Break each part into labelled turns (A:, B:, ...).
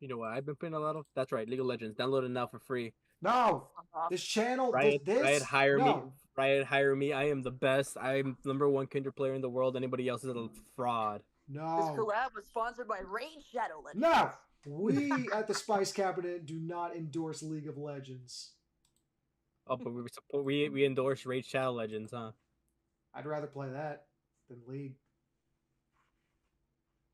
A: You know what I've been playing a lot of? That's right, League of Legends. Download it now for free.
B: No, this channel,
A: Riot, hire me.
B: no.
A: Riot, hire me. I am the best. I'm #1 Kindred player in the world. Anybody else is a fraud.
C: This
B: No.
C: collab was sponsored by Raid Shadow Legends.
B: No. We at the Spice Cabinet do not endorse League of Legends.
A: Oh, but we endorse Raid Shadow Legends, huh?
B: I'd rather play that than League.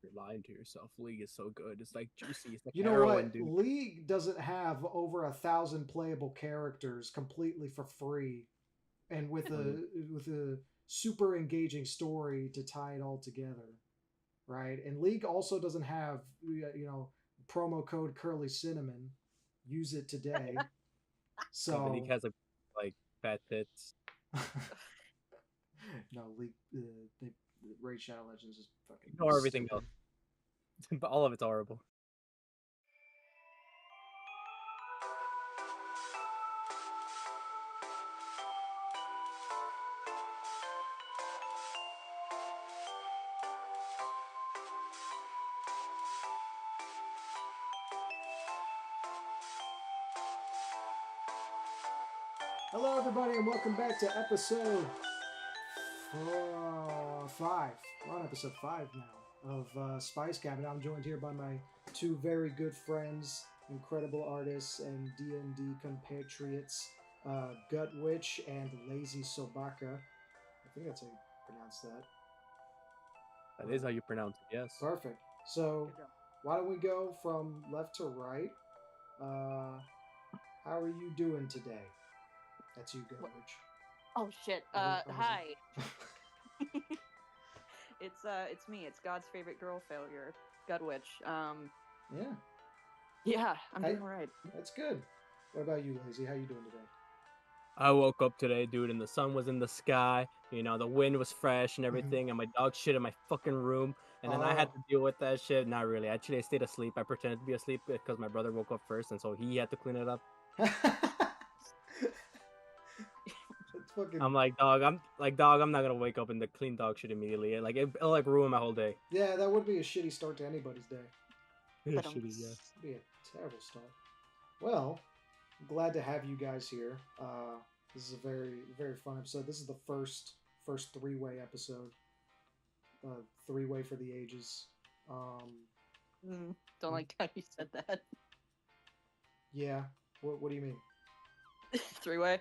A: You're lying to yourself. League is so good. It's like juicy. It's like
B: You know
A: heroin,
B: what?
A: dude.
B: League doesn't have over 1,000 playable characters completely for free, and with a super engaging story to tie it all together, right? And League also doesn't have promo code Curly Cinnamon. Use it today. So
A: The League has like fat tits.
B: no, League. Raid Shadow Legends is fucking.
A: Ignore everything
B: stupid.
A: else. But all of it's horrible.
B: Hello, everybody, and welcome back to episode 5. We're on episode 5 now of Spice Cabinet. I'm joined here by my two very good friends, incredible artists, and D&D compatriots, GutWitch and LazySobaka. I think that's how you pronounce that.
A: That is how you pronounce it, yes.
B: Perfect. So, why don't we go from left to right? How are you doing today? That's you, GutWitch.
C: Oh shit. Hi. It's me. It's God's favorite girl failure, GutWitch. Yeah, I'm doing alright.
B: That's good. What about you, Lazy? How you doing today?
A: I woke up today, dude, and the sun was in the sky. You know, the wind was fresh and everything, and my dog shit in my fucking room. And then I had to deal with that shit. Not really. Actually, I stayed asleep. I pretended to be asleep because my brother woke up first, and so he had to clean it up.
B: Fucking...
A: I'm like, dog, I'm not gonna wake up and the clean dog shit immediately. Like it'll like ruin my whole day.
B: Yeah, that would be a shitty start to anybody's day.
A: Shitty, yeah.
B: It'd be a terrible start. Well, I'm glad to have you guys here. This is a very, very fun episode. This is the first three-way episode. Three-way for the ages.
C: Don't like how you said that.
B: Yeah. What do you mean?
C: Three-way.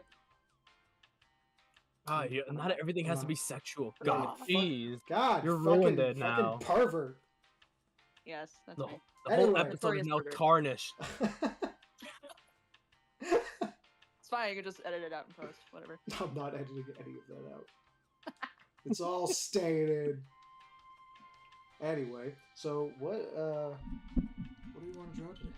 A: Yeah, not everything has to be sexual. God, jeez.
B: God,
A: you're ruined it now.
B: Fucking pervert.
C: Yes, that's
A: No,
C: me.
A: the whole episode is now tarnished.
C: It's fine. You can just edit it out in post. Whatever.
B: I'm not editing any of that out. It's all staying in. Anyway, so what do you want to draw today?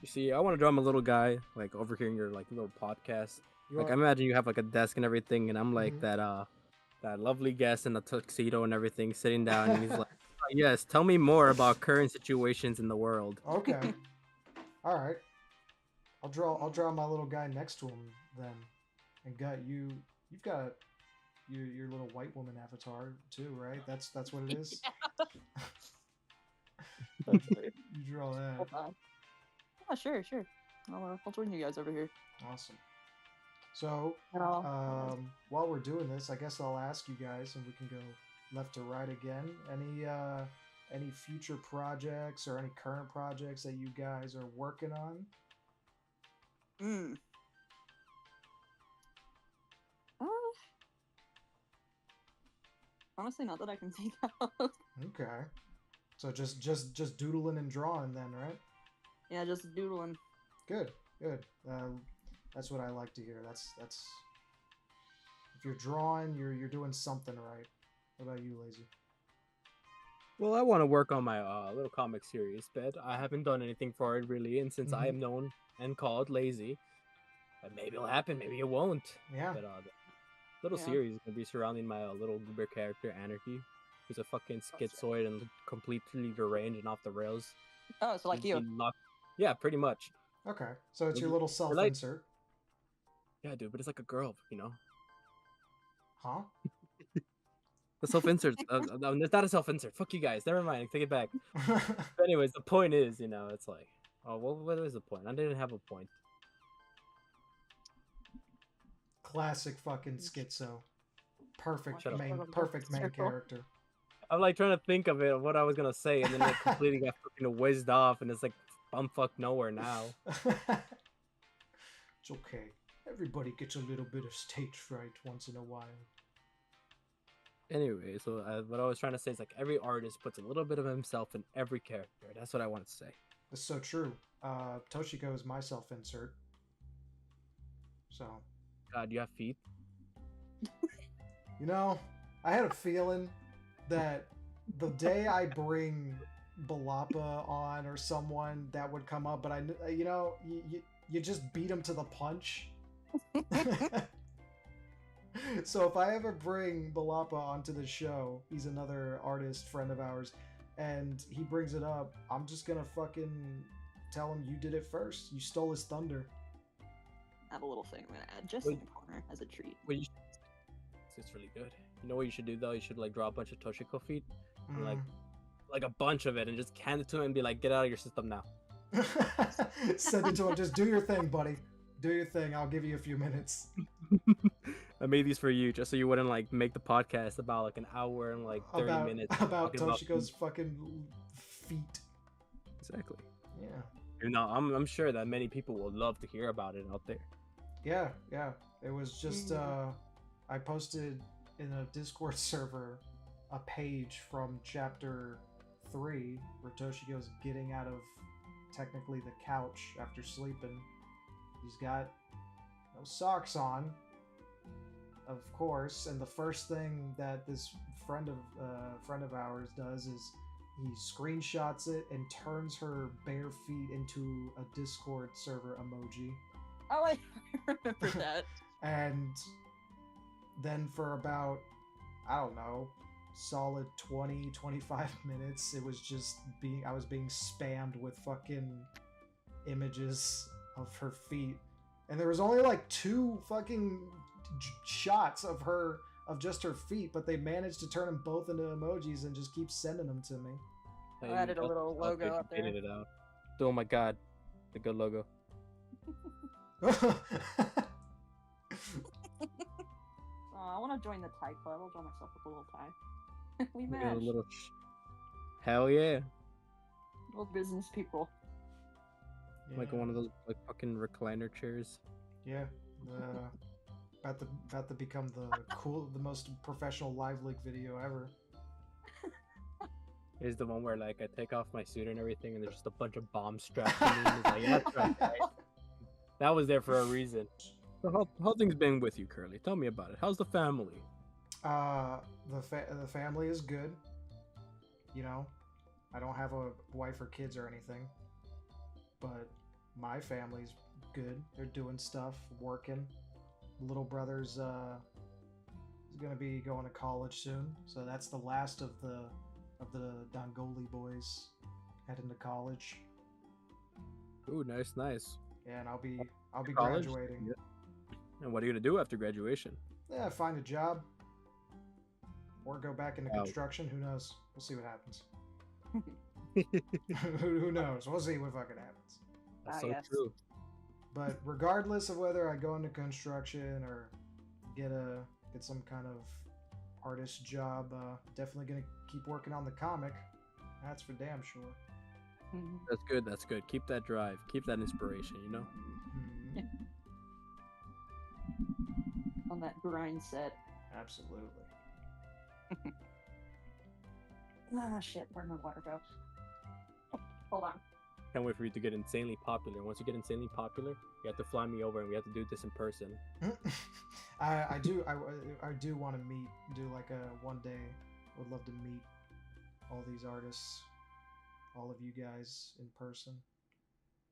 A: You see, I want to draw my little guy, like over here in your like little podcast. Like I imagine you have like a desk and everything, and I'm like that lovely guest in the tuxedo and everything, sitting down, and he's like, oh, "Yes, tell me more about current situations in the world."
B: Okay, all right. I'll draw my little guy next to him then, and you've got your little white woman avatar too, right? That's what it is.
C: Yeah.
B: You draw that.
C: Oh, sure. I'll join you guys over here.
B: Awesome. So, while we're doing this, I guess I'll ask you guys, and we can go left to right again. Any future projects or any current projects that you guys are working on?
C: Honestly, not that I can think of.
B: Okay. So just doodling and drawing then, right?
C: Yeah, just doodling.
B: Good. That's what I like to hear. That's if you're drawing, you're doing something right. What about you, Lazy?
A: Well, I want to work on my little comic series, but I haven't done anything for it really, and since I am known and called lazy, maybe it'll happen, maybe it won't.
B: Yeah.
A: But the little series is gonna be surrounding my little goober character Anarchy, who's a fucking schizoid and completely deranged and off the rails.
C: Oh, so like you?
A: Yeah, pretty much.
B: Okay, so it's your little self-insert.
A: Yeah, dude, but it's like a girl, you know.
B: Huh?
A: The self-insert. It's not a self-insert. Fuck you guys. Never mind. Take it back. But anyways, the point is, it's like, oh, what is the point? I didn't have a point.
B: Classic fucking schizo. Perfect main
C: Circle.
B: character.
A: I'm like trying to think of it, of what I was gonna say, and then it completely got fucking whizzed off, and it's like bumfuck nowhere now.
B: It's okay. Everybody gets a little bit of stage fright once in a while.
A: Anyway, so what I was trying to say is like every artist puts a little bit of himself in every character. That's what I wanted to say.
B: That's so true. Toshiko is my self-insert. So.
A: God, you have feet?
B: I had a feeling that the day I bring Balapa on or someone that would come up, but you just beat him to the punch. So if I ever bring Balapa onto the show, he's another artist friend of ours, and he brings it up, I'm just gonna fucking tell him you did it first. You stole his thunder.
C: I have a little thing I'm gonna add just in the corner as a treat.
A: It's really good. You know what you should do though? You should like draw a bunch of Toshiko feet, and, like a bunch of it, and just hand it to him and be like, "Get out of your system now."
B: Send it to him. Just do your thing, buddy. Do your thing. I'll give you a few minutes.
A: I made these for you just so you wouldn't like make the podcast about like an hour and like 30 minutes
B: about Toshiko's fucking feet.
A: Exactly.
B: Yeah.
A: I'm sure that many people will love to hear about it out there.
B: Yeah. It was just I posted in a Discord server a page from chapter 3 where Toshiko's getting out of technically the couch after sleeping. He's got no socks on, of course, and the first thing that this friend of ours does is he screenshots it and turns her bare feet into a Discord server emoji.
C: Oh, I remember that.
B: And then for about, I don't know, solid 20-25 minutes, it was just I was being spammed with fucking images of her feet, and there was only like 2 fucking shots of just her feet, but they managed to turn them both into emojis and just keep sending them to me.
C: I added a little logo up there.
A: It out. Oh my god, the good logo.
C: I want to join the tie club. I'll draw myself a little tie. We match.
A: Hell yeah.
C: Little business people.
B: Yeah.
A: Like one of those like fucking recliner chairs.
B: Yeah. About to become the most professional live leak video ever.
A: Is the one where like I take off my suit and everything, and there's just a bunch of bombs strapped to me. And it's like, yeah, that's right. That was there for a reason. So how things been with you, Curly? Tell me about it. How's the family?
B: The family is good. I don't have a wife or kids or anything, but my family's good. They're doing stuff, working. Little brother's is gonna be going to college soon, so that's the last of the Dangoli boys heading to college.
A: Ooh, nice.
B: Yeah, and I'll be
A: College?
B: graduating.
A: Yeah. And what are you gonna do after graduation?
B: Yeah, find a job. Or go back into construction. Who knows? We'll see what happens. Who knows? We'll see what fucking happens.
A: That's so true.
B: But regardless of whether I go into construction or get some kind of artist job, definitely gonna keep working on the comic. That's for damn sure.
A: That's good. Keep that drive. Keep that inspiration,
C: Yeah. On that grind set.
B: Absolutely.
C: Ah, shit. Where'd my water go? Oh, hold on.
A: Can't wait for you to get insanely popular. Once you get insanely popular, you have to fly me over and we have to do this in person.
B: I do want to do like a one day. Would love to meet all these artists, all of you guys in person.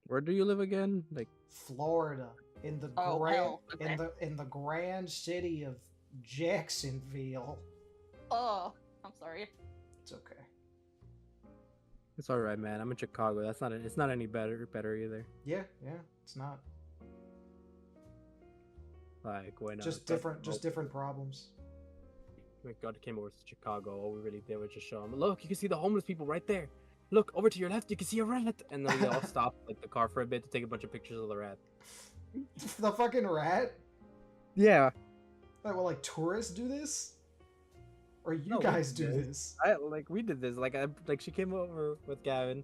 A: Where do you live again? Like
B: Florida, in the in the grand city of Jacksonville.
C: Oh, I'm sorry.
B: It's okay.
A: It's all right, man. I'm in Chicago. It's not any better either.
B: Yeah, it's not.
A: Like, why not?
B: Just different problems.
A: my God came over to Chicago, all we really did was just show him, look, you can see the homeless people right there. Look, over to your left, you can see a rat. And then we all stopped like the car for a bit to take a bunch of pictures of the rat.
B: The fucking rat?
A: Yeah.
B: Well, like tourists do this? Or you guys do this?
A: We did this. Like she came over with Gavin,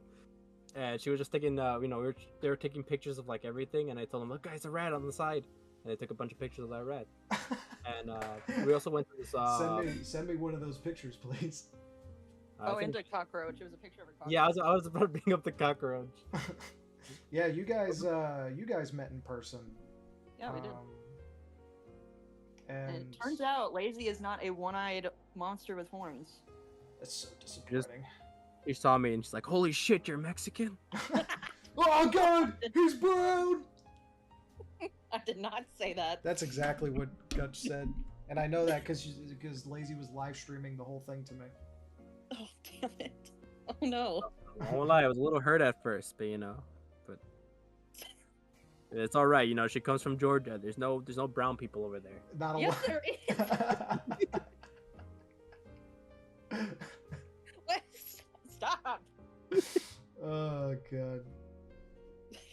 A: and she was just taking, they were taking pictures of like everything, and I told them, look, guys, a rat on the side, and they took a bunch of pictures of that rat. And we also went to this.
B: Send me one of those pictures, please.
C: And a cockroach. It was a picture of a cockroach.
A: Yeah, I was about to bring up the cockroach.
B: Yeah, you guys met in person.
C: Yeah, we did.
B: And
C: it turns out Lazy is not a one-eyed monster with horns.
B: That's so disappointing.
A: She saw me and she's like, "Holy shit, you're Mexican!"
B: Oh God, he's brown.
C: I did not say that.
B: That's exactly what Gutch said, and I know that because Lazy was live streaming the whole thing to me.
C: Oh damn it! Oh no!
A: I won't lie, I was a little hurt at first, but it's all right. She comes from Georgia. There's no brown people over there.
B: Not a
C: yes, there is. What? Stop!
B: Oh God!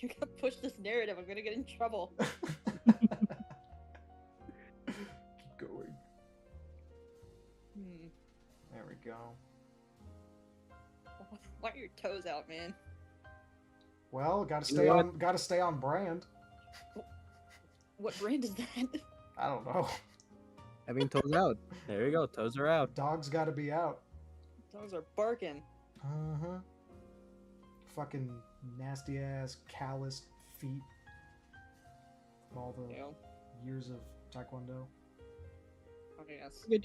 C: You're gonna push this narrative. I'm gonna get in trouble.
B: Keep going. There we go.
C: Why are your toes out, man?
B: Well, gotta stay on brand.
C: What brand is that?
B: I don't know.
A: I mean, toes out. There you go. Toes are out.
B: Dogs gotta be out.
C: Dogs are barking.
B: Fucking nasty ass calloused feet. From all the years of taekwondo.
C: Oh yes.
A: You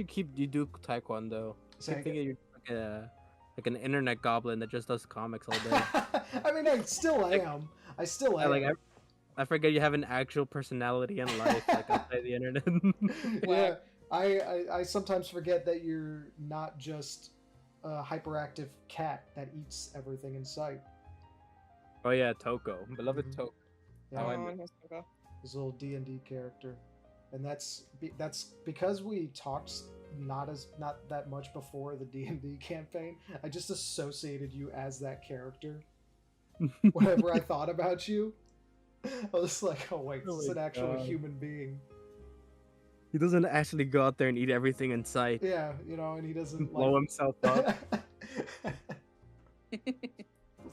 A: do taekwondo. I think you're like an internet goblin that just does comics all day.
B: I mean, I still am.
A: I forget you have an actual personality in life, like outside the internet.
B: Yeah, I sometimes forget that you're not just a hyperactive cat that eats everything in sight.
A: Oh yeah, Toko, beloved Toko.
B: Yeah, his little D&D character, and that's because we talked not that much before the D&D campaign. I just associated you as that character. Whenever I thought about you, I was like, oh wait, this is an actual human being.
A: He doesn't actually go out there and eat everything in sight.
B: Yeah, and he doesn't
A: blow himself up.
B: The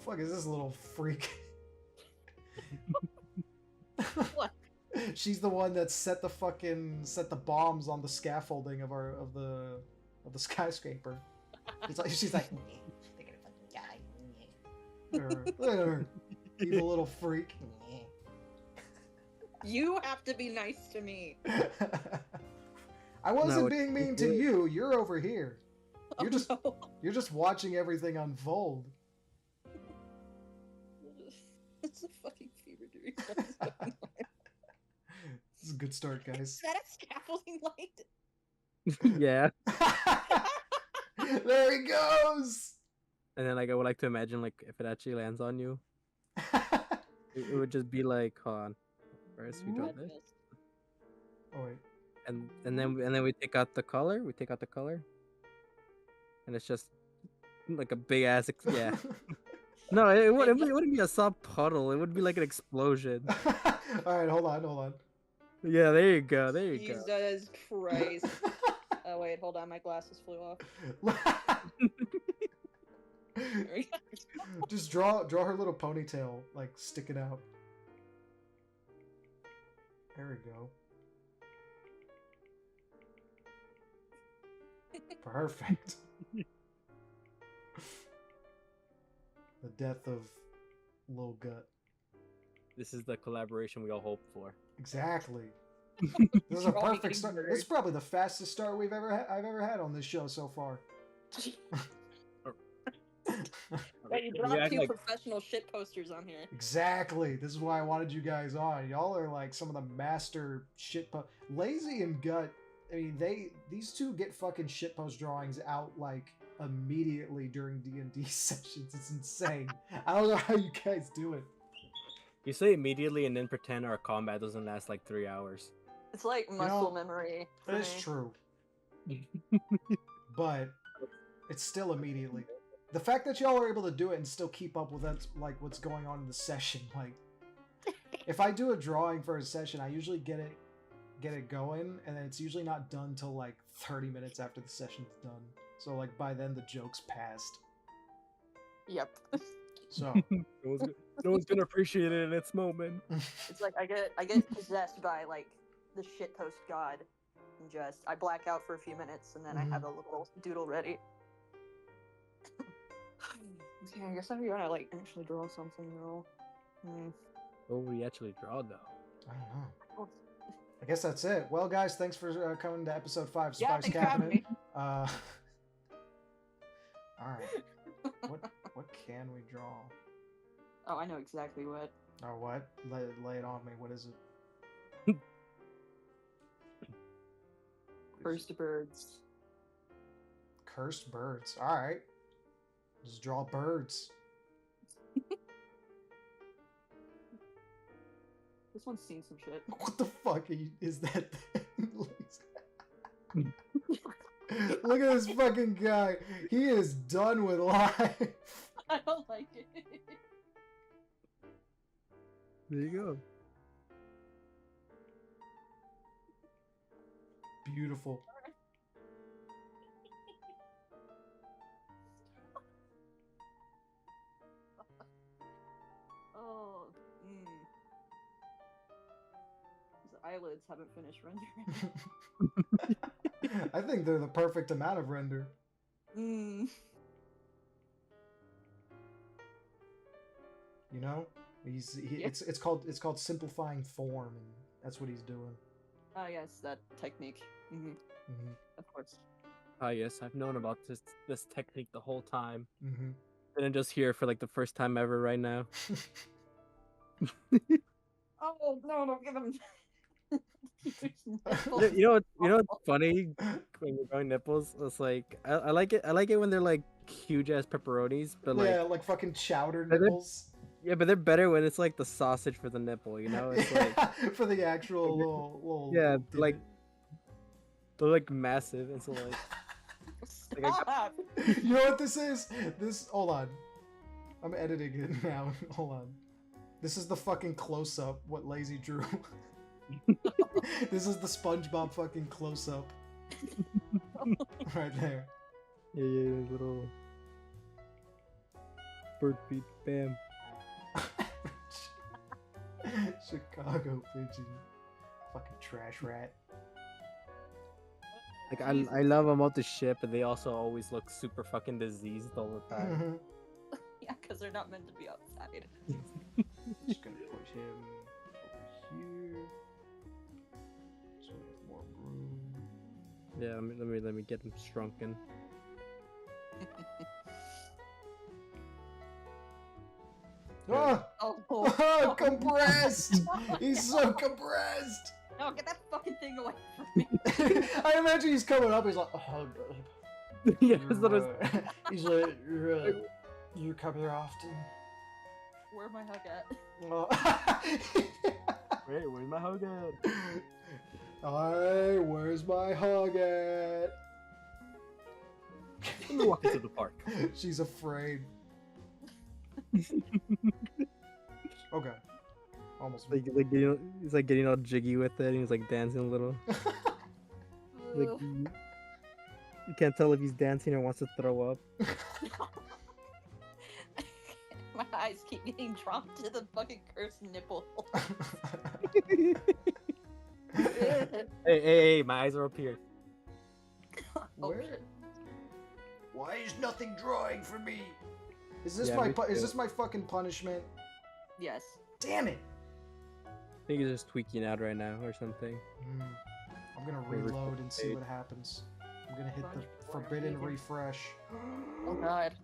B: fuck is this little freak?
C: What?
B: She's the one that set the bombs on the scaffolding of the skyscraper. She's like evil little freak.
C: You have to be nice to me.
B: I wasn't being mean to you. You're over here. You're just watching everything unfold.
C: It's a fucking fever dream.
B: This is a good start, guys.
C: Is that a scaffolding light?
A: Yeah.
B: There he goes.
A: And then I would like to imagine if it actually lands on you, it would just be like, hold on, first we do this.
B: Oh wait.
A: And then we take out the color. And it's just like a big ass. Yeah. No, it wouldn't be a soft puddle. It would be like an explosion.
B: All right, hold on.
A: Yeah, there you go.
C: Jesus Christ. Oh wait, hold on. My glasses flew off.
B: Just draw her little ponytail sticking out. There we go. Perfect. The death of Lil Gut.
A: This is the collaboration we all hoped for.
B: Exactly. This is a perfect start. This is probably the fastest start I've ever had on this show so far.
C: Yeah, you brought two professional shit posters on here.
B: Exactly. This is why I wanted you guys on. Y'all are some of the master shit post. Lazy and Gut. I mean, these two get fucking shitpost drawings out immediately during D&D sessions. It's insane. I don't know how you guys do it.
A: You say immediately and then pretend our combat doesn't last 3 hours.
C: It's like muscle memory.
B: That is true. But it's still immediately. The fact that y'all are able to do it and still keep up with that, like what's going on in the session, like if I do a drawing for a session, I usually get it going, and then it's usually not done till like 30 minutes after the session's done. So like by then the joke's passed.
C: Yep.
B: So
A: no one's gonna appreciate it in its moment.
C: It's like I get possessed by like the shitpost god, and just I black out for a few minutes, and then I have a little doodle ready. Okay, I guess I'm gonna like actually draw something though.
A: What would we actually draw though?
B: I don't know. I guess that's it. Well, guys, thanks for coming to episode 5 of
C: Yeah,
B: Spice
C: thanks for having
B: Cabinet.
C: me.
B: All right. What can we draw?
C: Oh, I know exactly what.
B: Or what? Lay it on me. What is it?
C: Cursed birds.
B: Cursed birds. All right. Just draw birds.
C: This one's seen some shit.
B: What the fuck is that thing? Look at this fucking guy. He is done with life.
C: I don't like it.
A: There you go.
B: Beautiful.
C: Oh, His eyelids haven't finished rendering.
B: I think they're the perfect amount of render. You know, it's called simplifying form, and that's what he's doing.
C: Oh yes, that technique. Of course.
A: Ah yes, I've known about this technique the whole time.
B: Mm-hmm.
A: Didn't just hear it for like the first time ever right now.
C: Oh no! Don't give him.
A: You know what's funny when you're drawing nipples? It's like I like it. I like it when they're like huge ass pepperonis, but
B: like fucking chowder nipples.
A: Yeah, but they're better when it's like the sausage for the nipple. You know, it's like
B: for the actual little.
A: Yeah, like they're like massive, and so like.
C: Stop.
B: You know what this is? Hold on. I'm editing it now. Hold on. This is the fucking close-up, what Lazy drew. This is the SpongeBob fucking close-up. Right there.
A: Yeah, little bird feet, bam.
B: Chicago pigeon. Fucking trash rat.
A: Like I love them out the ship, but they also always look super fucking diseased all the time.
C: Yeah, because they're not meant to be outside.
B: Just gonna put him over here. So we have more room.
A: Yeah, let me get him shrunken.
B: Oh, compressed! He's so compressed!
C: No, get that fucking thing away from me!
B: I imagine he's coming up, he's like, oh,
A: Yeah,
B: he's like, you come here often?
C: Where's my hug at?
A: Wait, where's my hug at?
B: Hey, where's my hug at?
A: Let me walk into the park.
B: She's afraid. Okay. Almost.
A: He's like getting all jiggy with it, and he's like dancing a little. Like, you can't tell if he's dancing or wants to throw up.
C: My eyes keep getting drawn to the fucking cursed nipple.
A: Hey, my eyes are up here.
B: Where?
C: Shit.
B: Why is nothing drawing for me? Is this
A: Yeah,
B: is this my fucking punishment?
C: Yes.
B: Damn it!
A: I think he's just tweaking out right now or something.
B: I'm gonna reload and see what happens. I'm gonna hit the forbidden refresh.
C: Oh god.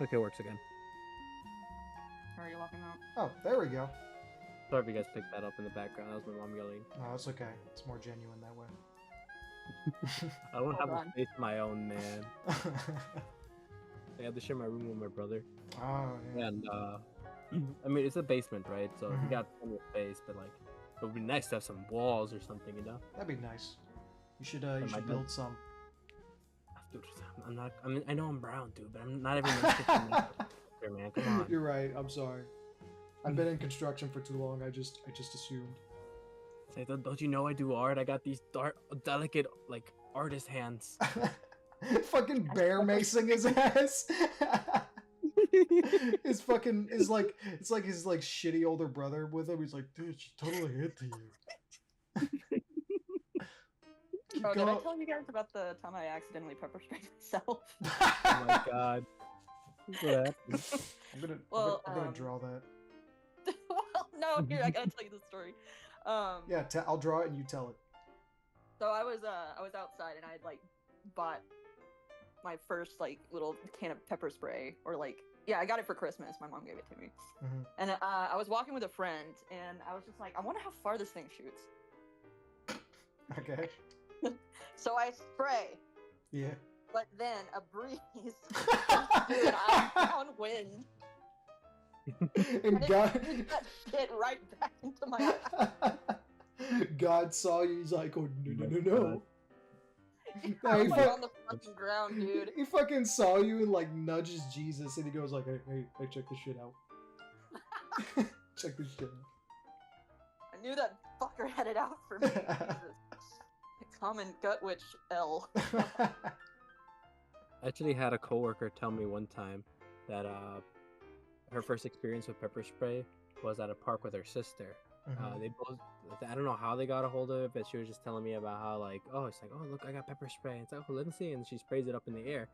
A: Okay, works again.
C: How are you walking out?
B: Oh, there we go.
A: Sorry if you guys picked that up in the background. That was my mom yelling.
B: No, it's okay. It's more genuine that way.
A: I don't have
C: Hold
A: a
C: on.
A: space of my own, man. I had to share my room with my brother.
B: Oh, yeah.
A: And I mean, it's a basement, right? So you
B: Mhm.
A: got plenty of space, but like, it would be nice to have some walls or something, you know?
B: That'd be nice. You should
A: my
B: build some.
A: Dude, I'm not. I mean, I know I'm brown, dude, but I'm not even. Man, come on.
B: You're right. I'm sorry. I've been in construction for too long. I just assumed.
A: Say, don't you know I do art? I got these delicate, like, artist hands.
B: Fucking bear macing his ass. His fucking is like it's like his like shitty older brother with him. He's like, dude, she totally hit to you.
C: Oh, did I tell you guys about the time I accidentally pepper sprayed myself?
A: Oh my god. What happened?
B: I'm gonna draw that.
C: Well, no, here I gotta tell you the story.
B: Yeah, I'll draw it and you tell it.
C: So I was outside and I had like bought my first like little can of pepper spray, or like, yeah, I got it for Christmas. My mom gave it to me.
B: Mm-hmm.
C: And I was walking with a friend and I was just like, I wonder how far this thing shoots.
B: Okay.
C: So I spray.
B: Yeah.
C: But then a breeze dude, I'm downwind.
B: And God
C: that shit right back into my eye.
B: God saw you. He's like, oh no.
C: I was like on the fucking ground, dude.
B: He fucking saw you and like nudges Jesus, and he goes like, hey, check this shit out. Check this shit out.
C: I knew that fucker had it out for me. Common GutWitch L.
A: I actually had a coworker tell me one time that her first experience with pepper spray was at a park with her sister.
B: Mm-hmm.
A: They both, I don't know how they got a hold of it, but she was just telling me about how, like, oh, it's like, oh, look, I got pepper spray. And it's like, oh, let me see. And she sprays it up in the air.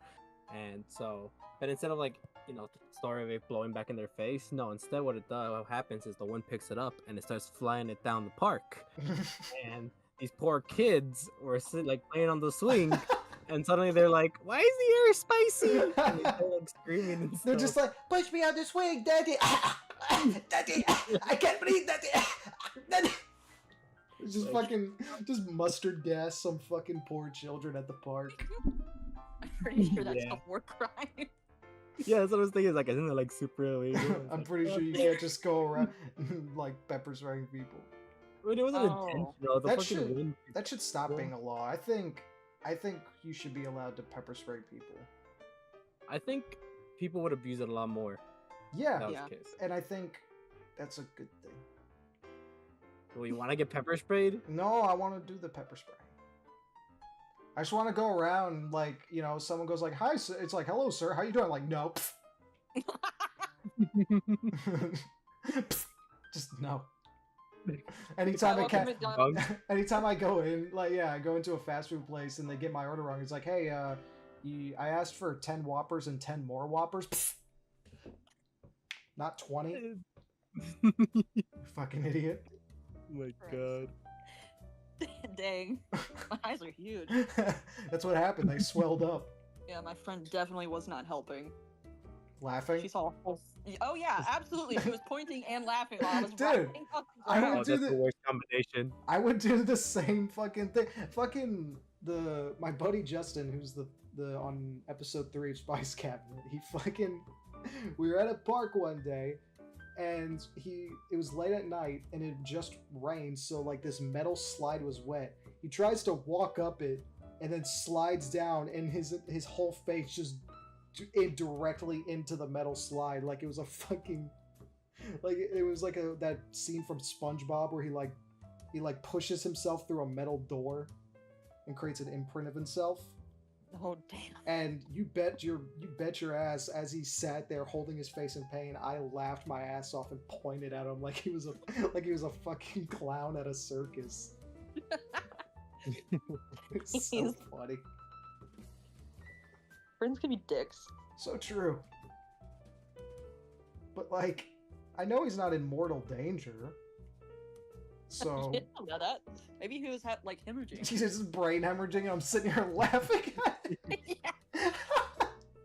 A: And so, but instead of like, you know, the story of it blowing back in their face, no, instead what happens is the one picks it up and it starts flying it down the park. And these poor kids were like playing on the swing. And suddenly they're like, why is the air spicy? And they're like screaming and stuff.
B: They're just like, push me on the swing, daddy. Daddy, I can't breathe, daddy. Daddy. It's just fucking, just mustard gas some fucking poor children at the park.
C: I'm pretty sure that's a war crime.
A: Yeah, that's what I was thinking. Like, isn't it like super illegal?
B: I'm pretty sure you can't just go around like pepper spraying people.
A: I mean, it wasn't intentional.
B: That should stop being a law. I think you should be allowed to pepper spray people.
A: I think people would abuse it a lot more.
B: Yeah,
A: that was the case.
B: And I think that's a good thing.
A: Well, you want to get pepper sprayed?
B: No, I want to do the pepper spray. I just want to go around, like, you know, someone goes like, hi, sir. It's like, hello, sir. How you doing? I'm like, no. Just no. Anytime I go in, like, yeah, I go into a fast food place and they get my order wrong. It's like, hey, I asked for 10 Whoppers and 10 more Whoppers. Not 20. You fucking idiot.
A: Oh my god.
C: Dang. My eyes are huge.
B: That's what happened. They swelled up.
C: Yeah, my friend definitely was not helping.
B: Laughing?
C: She saw a whole... Oh yeah, absolutely. She was pointing and laughing while I was
B: Dude,
A: that's the worst combination.
B: I would do the same fucking thing. Fucking my buddy Justin, who's the on episode 3 of Spice Cabinet, we were at a park one day and it was late at night and it just rained, so like this metal slide was wet. He tries to walk up it and then slides down and his whole face just directly into the metal slide, like it was a fucking, like it was like that scene from SpongeBob where he pushes himself through a metal door and creates an imprint of himself.
C: Oh damn!
B: And you bet your ass, as he sat there holding his face in pain, I laughed my ass off and pointed at him like he was a fucking clown at a circus. It's so funny.
C: Friends can be dicks.
B: So true. But like, I know he's not in mortal danger. So
C: I didn't know that. Maybe he was like hemorrhaging.
B: He's just brain hemorrhaging and I'm sitting here laughing.
C: Yeah.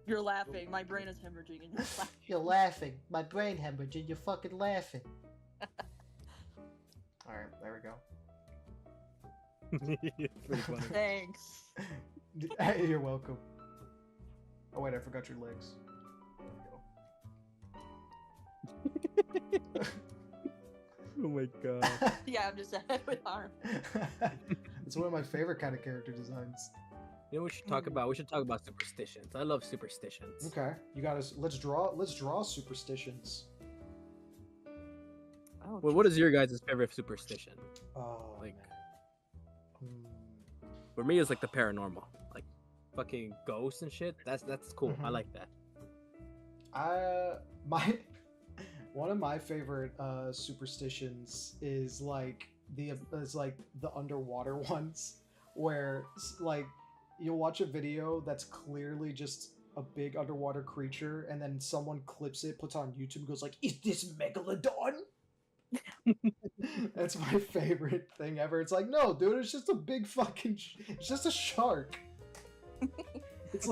C: You're laughing. My brain is hemorrhaging and you're laughing.
B: You're laughing. My brain hemorrhaging. You're fucking laughing. Alright, there we go.
A: Pretty funny.
C: Thanks.
B: Hey, you're welcome. Oh wait, I forgot your legs. There we go.
A: Oh my god.
C: Yeah, I'm just a head with arm.
B: It's one of my favorite kind of character designs.
A: You know, we should talk about superstitions. I love superstitions.
B: Okay, you got us. Let's draw superstitions.
C: Oh,
A: Well, what is your guys' favorite superstition?
B: Oh,
A: Like,
B: man.
A: for me, it's like the paranormal, like fucking ghosts and shit. That's cool. I
B: Mhm.
A: like that.
B: My one of my favorite superstitions is like the underwater ones, where like you'll watch a video that's clearly just a big underwater creature, and then someone clips it, puts it on YouTube, and goes like, "Is this Megalodon?" That's my favorite thing ever. It's like, no, dude, it's just a big fucking. It's just a shark. It's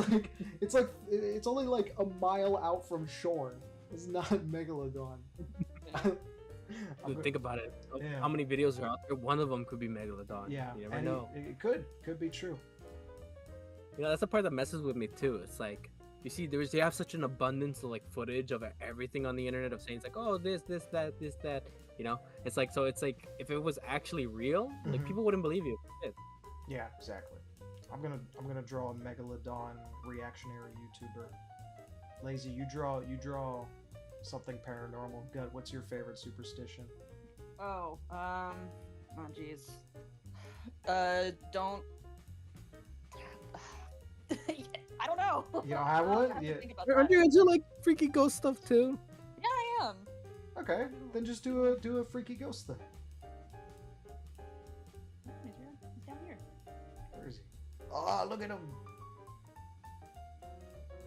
B: only like a mile out from shore. It's not Megalodon.
A: Dude, think about it.
B: Yeah.
A: How many videos are out there? One of them could be Megalodon.
B: Yeah,
A: You never
B: and
A: know.
B: it could be true.
A: You know, that's the part that messes with me too. It's like, you see, you have such an abundance of like footage of everything on the internet of saying it's like, oh, this, that. You know, it's like if it was actually real, like
B: Mhm.
A: people wouldn't believe you. Shit.
B: Yeah, exactly. I'm gonna draw a Megalodon reactionary YouTuber. Lazy, you draw something paranormal. Gut, what's your favorite superstition?
C: Oh, jeez. Don't. I don't know.
B: You don't have
C: I'll
B: one?
C: have to
B: Yeah.
C: think about
A: Aren't
C: that.
A: you into like freaky ghost stuff too?
C: Yeah, I am.
B: Okay, then just do a freaky ghost thing.
C: He's down here.
B: Where is he? Oh, look at him.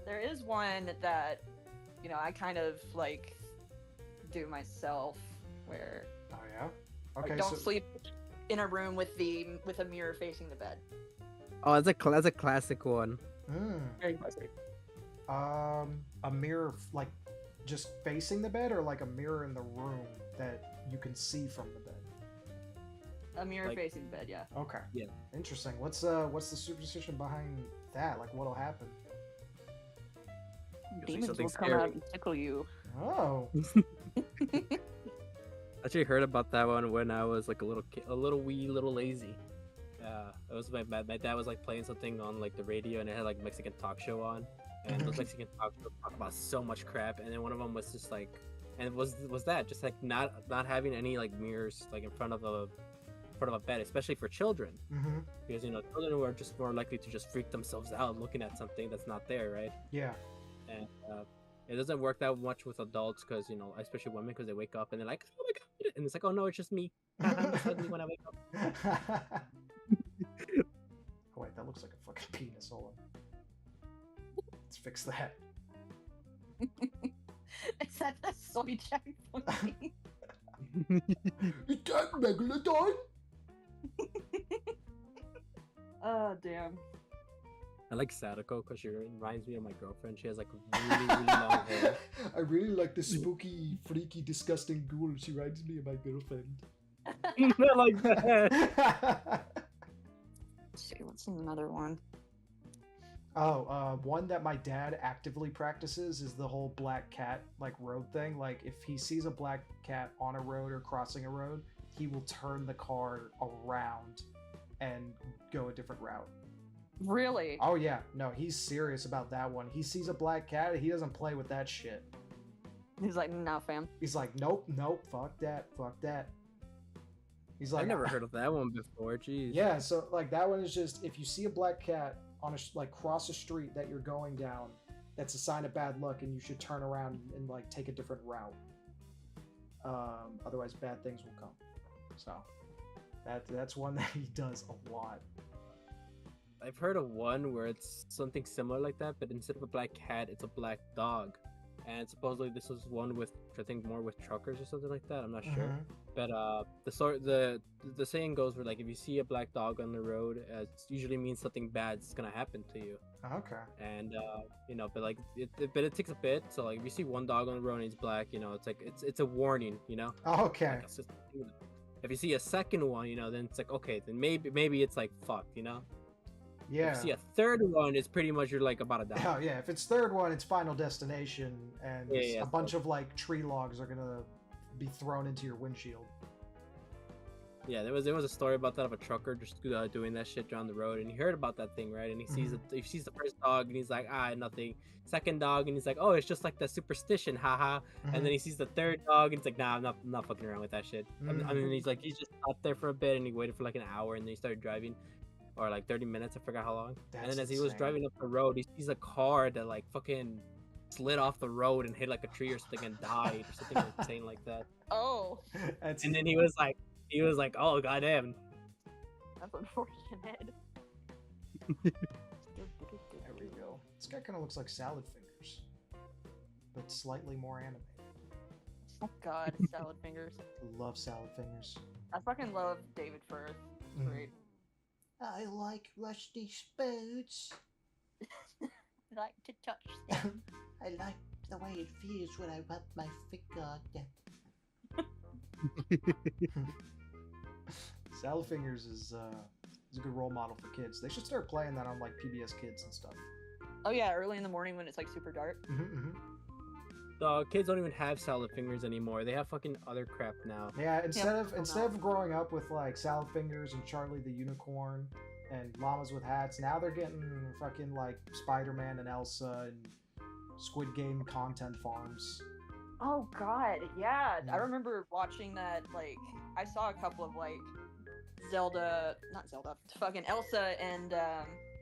C: There is one that, I kind of like do myself, where
B: Oh yeah.
C: I
B: Okay,
C: don't
B: so
C: sleep in a room with a mirror facing the bed.
A: Oh, that's a classic one.
C: Very classic.
B: a mirror like just facing the bed, or like a mirror in the room that you can see from the bed.
C: A mirror
A: Like-
C: facing the bed, yeah.
B: Okay.
A: Yeah.
B: Interesting. What's the superstition behind that? Like, what'll happen?
A: You'll see
C: Demons
A: something
C: will come
A: scary.
C: out and tickle you.
B: Oh.
A: I actually heard about that one when I was like a little lazy. It was my dad was like playing something on like the radio, and it had like Mexican talk show on, and those Mexican talk shows talk about so much crap, and then one of them was just like, and it was that just like not having any like mirrors like in front of a bed, especially for children,
B: Mm-hmm.
A: because children are just more likely to just freak themselves out looking at something that's not there, right?
B: Yeah.
A: And it doesn't work that much with adults, because especially women, because they wake up and they're like, oh my god, and it's like, oh no, it's just me. I'm just ugly when I wake up.
B: Oh wait, that looks like a fucking penis. Hold on. Let's fix that.
C: Is that the soy jack funny?
B: Is that Megalodon?
C: Oh, damn.
A: I like Sadako because she reminds me of my girlfriend. She has like really long hair.
B: I really like the spooky, freaky, disgusting ghoul. She reminds me of my girlfriend.
A: Not like that.
C: Let's see, what's another one?
B: One that my dad actively practices is the whole black cat like road thing. Like if he sees a black cat on a road or crossing a road, he will turn the car around and go a different route.
C: Really?
B: Oh yeah, no, he's serious about that one. He sees a black cat, he doesn't play with that shit.
C: He's like, nah, fam.
B: He's like, nope, fuck that. He's like,
A: I've never heard of that one before. Jeez.
B: Yeah, so like that one is just, if you see a black cat on cross a street that you're going down, that's a sign of bad luck, and you should turn around and like take a different route. Otherwise, bad things will come. So that's one that he does a lot.
A: I've heard of one where it's something similar like that, but instead of a black cat, it's a black dog. And supposedly this was one with, I think, more with truckers or something like that. I'm not sure. But the saying goes where like if you see a black dog on the road, it usually means something bad's gonna happen to you.
B: Okay.
A: And but like it takes a bit. So like if you see one dog on the road and he's black, it's like it's a warning.
B: Okay.
A: Like, it's just, if you see a second one, then it's like, okay, then maybe it's like fucked.
B: Yeah.
A: If you see a third one, it's pretty much you're like about to die.
B: Oh yeah, if it's third one, it's Final Destination, and
A: Yeah,
B: a bunch of like tree logs are gonna be thrown into your windshield.
A: Yeah, there was a story about that of a trucker just doing that shit down the road, and he heard about that thing, right? And he sees the first dog, and he's like, nothing. Second dog, and he's like, oh, it's just like the superstition, haha. And then he sees the third dog, and he's like, nah, I'm not fucking around with that shit. I mean, he's like, he's just stopped there for a bit, and he waited for like an hour, and then he started driving, or like 30 minutes, I forgot how long. And then as he was driving up the road, he sees a car that like fucking slid off the road and hit like a tree or something and died or something insane like that.
C: Oh.
A: And then he was like, oh goddamn.
C: That's unfortunate.
B: There we go. This guy kind of looks like Salad Fingers, but slightly more animated.
C: Oh god, Salad Fingers.
B: Love Salad Fingers.
C: I fucking love David Firth. Great.
B: I like rusty spoons.
C: I like to touch them.
B: I like the way it feels when I rub my finger on them. Salad Fingers is a good role model for kids. They should start playing that on like PBS Kids and stuff.
C: Oh yeah, early in the morning when it's like super dark.
A: The kids don't even have Salad Fingers anymore. They have fucking other crap now.
B: Yeah, instead of growing up with like Salad Fingers and Charlie the Unicorn and Llamas with Hats, now they're getting fucking like Spider-Man and Elsa and Squid Game content farms.
C: Oh god, yeah. I remember watching that. Like, I saw a couple of like fucking Elsa and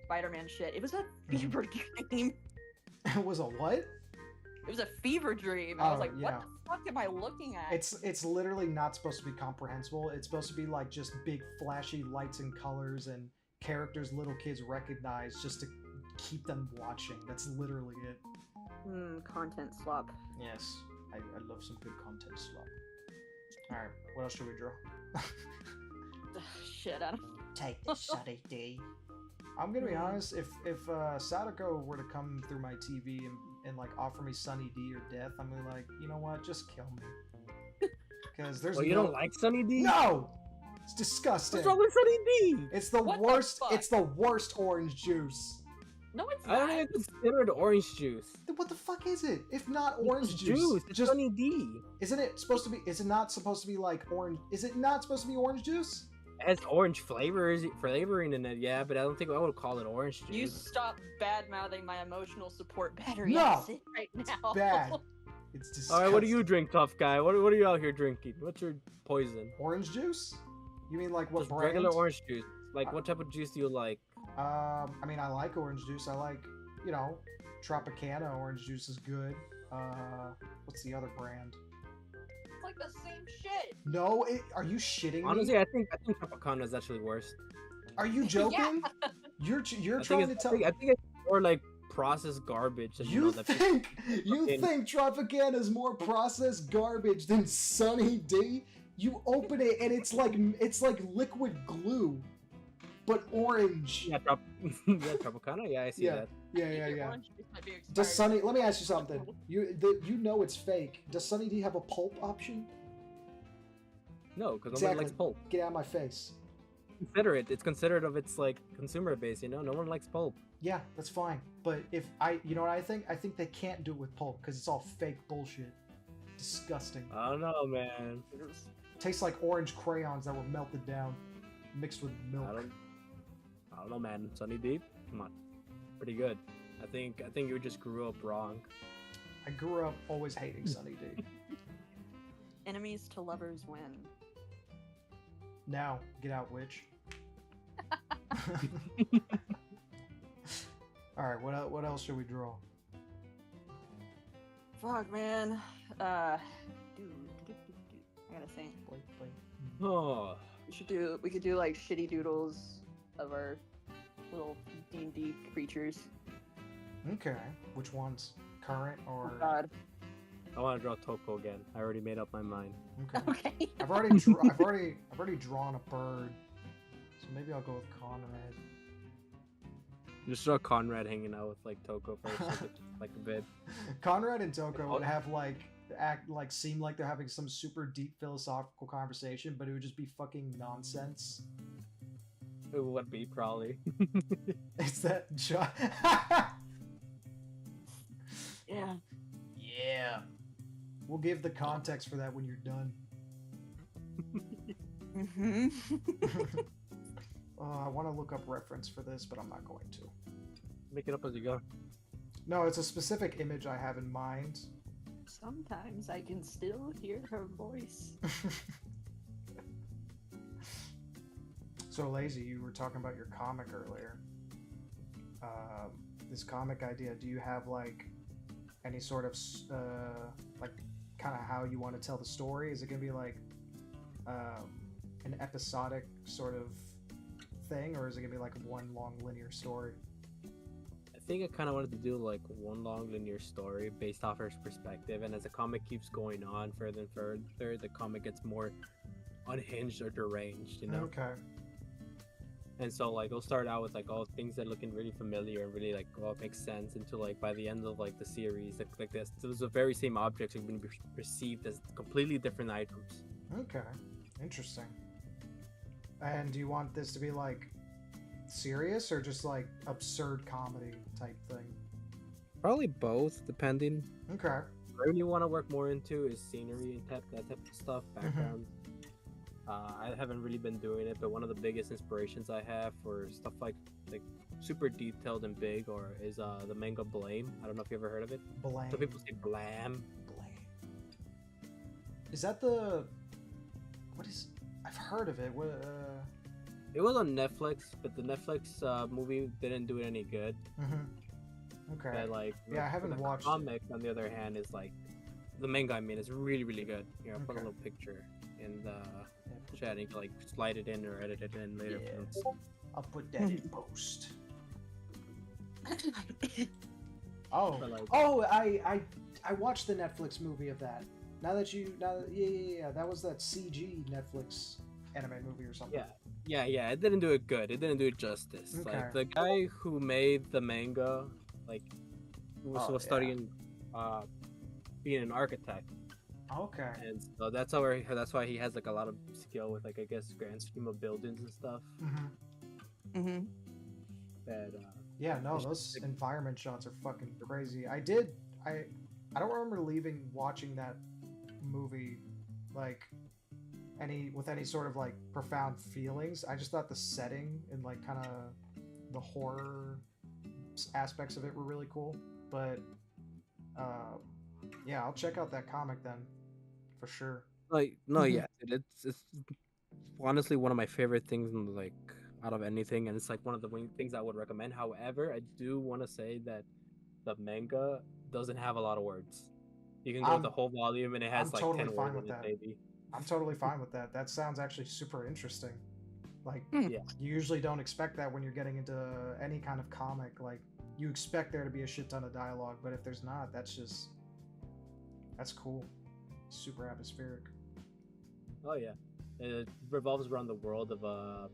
C: Spider-Man shit. It was a fever dream.
B: It was a what?
C: It was a fever dream. I was like, what the fuck am I looking at?
B: It's literally not supposed to be comprehensible. It's supposed to be like just big flashy lights and colors and characters little kids recognize just to keep them watching. That's literally it.
C: Content slop.
B: Yes, I love some good content slop. Alright, what else should we draw?
C: Shit, I don't...
B: Take this, Sunny D. I'm gonna be honest, if Sadako were to come through my TV and like offer me Sunny D or death, I'm gonna be like, you know what, just kill me. Because there's
A: you don't like Sunny D?
B: No! It's disgusting.
A: What's wrong with Sunny D?
B: It's the worst. It's the worst orange juice.
C: No, it's not.
A: I don't even consider it orange juice.
B: What the fuck is it? If not orange
A: juice, it's just Sunny D.
B: Isn't it supposed to be? Is it not supposed to be like orange? Is it not supposed to be orange juice?
A: It has orange flavoring in it, yeah, but I don't think I would call it orange juice.
C: You stop bad-mouthing my emotional support battery
B: right
C: now.
B: It's bad. It's disgusting.
A: Alright, what do you drink, tough guy? What are you out here drinking? What's your poison?
B: Orange juice? You mean like what
A: Just
B: brand?
A: regular orange juice. Like, what type of juice do you like?
B: I mean, I like orange juice. I like, you know, Tropicana orange juice is good. What's the other brand?
C: It's like the same shit.
B: No, are you shitting me?
A: Honestly, I think Tropicana is actually worse.
B: Are you joking?
C: Yeah.
B: You're trying to tell me?
A: I think it's more like processed garbage.
B: You think Tropicana is more processed garbage than Sunny D? You open it and it's like liquid glue, but orange.
A: Yeah, Tropicana. Yeah, I see that.
B: Yeah. Does Sunny? Let me ask you something. You know it's fake. Does Sunny D have a pulp option?
A: No, because nobody likes pulp.
B: Get out of my face.
A: Consider it. It's considered of its like consumer base. You know, no one likes pulp.
B: Yeah, that's fine. But you know what I think? I think they can't do it with pulp because it's all fake bullshit. Disgusting.
A: I don't know, man.
B: Tastes like orange crayons that were melted down, mixed with milk.
A: I don't know, man. Sunny D, come on, pretty good. I think you just grew up wrong.
B: I grew up always hating Sunny D.
C: Enemies to lovers win.
B: Now, get out, witch. Alright, what else should we draw?
C: Fuck, man. I gotta think.
A: Oh.
C: We could do like shitty doodles of our little D&D creatures.
B: Okay. Which ones? Current or?
C: Oh God.
A: I want to draw Toko again. I already made up my mind.
B: Okay.
C: Okay.
B: I've already drawn a bird, so maybe I'll go with Conrad.
A: Just draw Conrad hanging out with like Toko first, like a bit.
B: Conrad and Toko would have seem like they're having some super deep philosophical conversation, but it would just be fucking nonsense.
A: It would be probably.
B: Is that
C: Yeah.
B: Yeah. We'll give the context for that when you're done.
C: Mm-hmm.
B: I want to look up reference for this, but I'm not going to.
A: Make it up as you go.
B: No, it's a specific image I have in mind.
C: Sometimes I can still hear her voice.
B: So Lazy, you were talking about your comic earlier. This comic idea, do you have like any sort of like kind of how you want to tell the story? Is it gonna be like an episodic sort of thing, or is it gonna be like one long linear story?
A: I think I kind of wanted to do like one long linear story based off her perspective, and as the comic keeps going on further and further, the comic gets more unhinged or deranged, you know?
B: Okay.
A: And so like it'll start out with like all things that looking really familiar and really like all makes sense until like by the end of like the series, like this, those the very same objects are going to be perceived as completely different items.
B: Okay. Interesting. And do you want this to be like serious or just like absurd comedy type thing?
A: Probably both, depending.
B: Okay.
A: What I really want to work more into is scenery and that type of stuff, background. I haven't really been doing it, but one of the biggest inspirations I have for stuff like super detailed and big is the manga Blame. I don't know if you ever heard of it.
B: Blame.
A: Some people say Blam.
B: Blame. Is that the... What is... I've heard of it. What,
A: It was on Netflix, but the Netflix movie didn't do it any good.
B: Okay.
A: But, like,
B: Yeah, I haven't watched
A: the comic, on the other hand, is like... The manga, I mean, is really, really good. You know, I'll put a
B: Okay.
A: little picture in the chat and you can, like, slide it in or edit it in later.
B: Yeah. I'll put that in post. Oh,
A: But, like-
B: I watched the Netflix movie of that. Yeah, that was that CG Netflix anime movie or something.
A: Yeah, it didn't do it good. It didn't do it justice.
B: Okay.
A: Like, the guy who made the manga, like, was
B: Oh,
A: studying being an architect.
B: Okay.
A: And so that's why he has like a lot of skill with like I guess grand scheme of buildings and stuff.
C: Mm-hmm.
A: That
B: Yeah, no,
A: It's
B: those
A: like-
B: environment shots are fucking crazy. I don't remember watching that movie like with any sort of like profound feelings. I just thought the setting and like kind of the horror aspects of it were really cool. But yeah, I'll check out that comic then, for sure.
A: like no, yeah, it's honestly one of my favorite things in like out of anything, and it's like one of the things I would recommend. However, I do want to say that the manga doesn't have a lot of words. You can go with the whole volume, and it has
B: I'm
A: like
B: totally
A: 10
B: fine
A: words
B: with
A: in it,
B: that.
A: maybe.
B: I'm totally fine with that. That sounds actually super interesting. Like,
A: Yeah.
B: you usually don't expect that when you're getting into any kind of comic. Like, you expect there to be a shit ton of dialogue, but if there's not, that's cool. Super atmospheric.
A: Oh yeah, it revolves around the world of a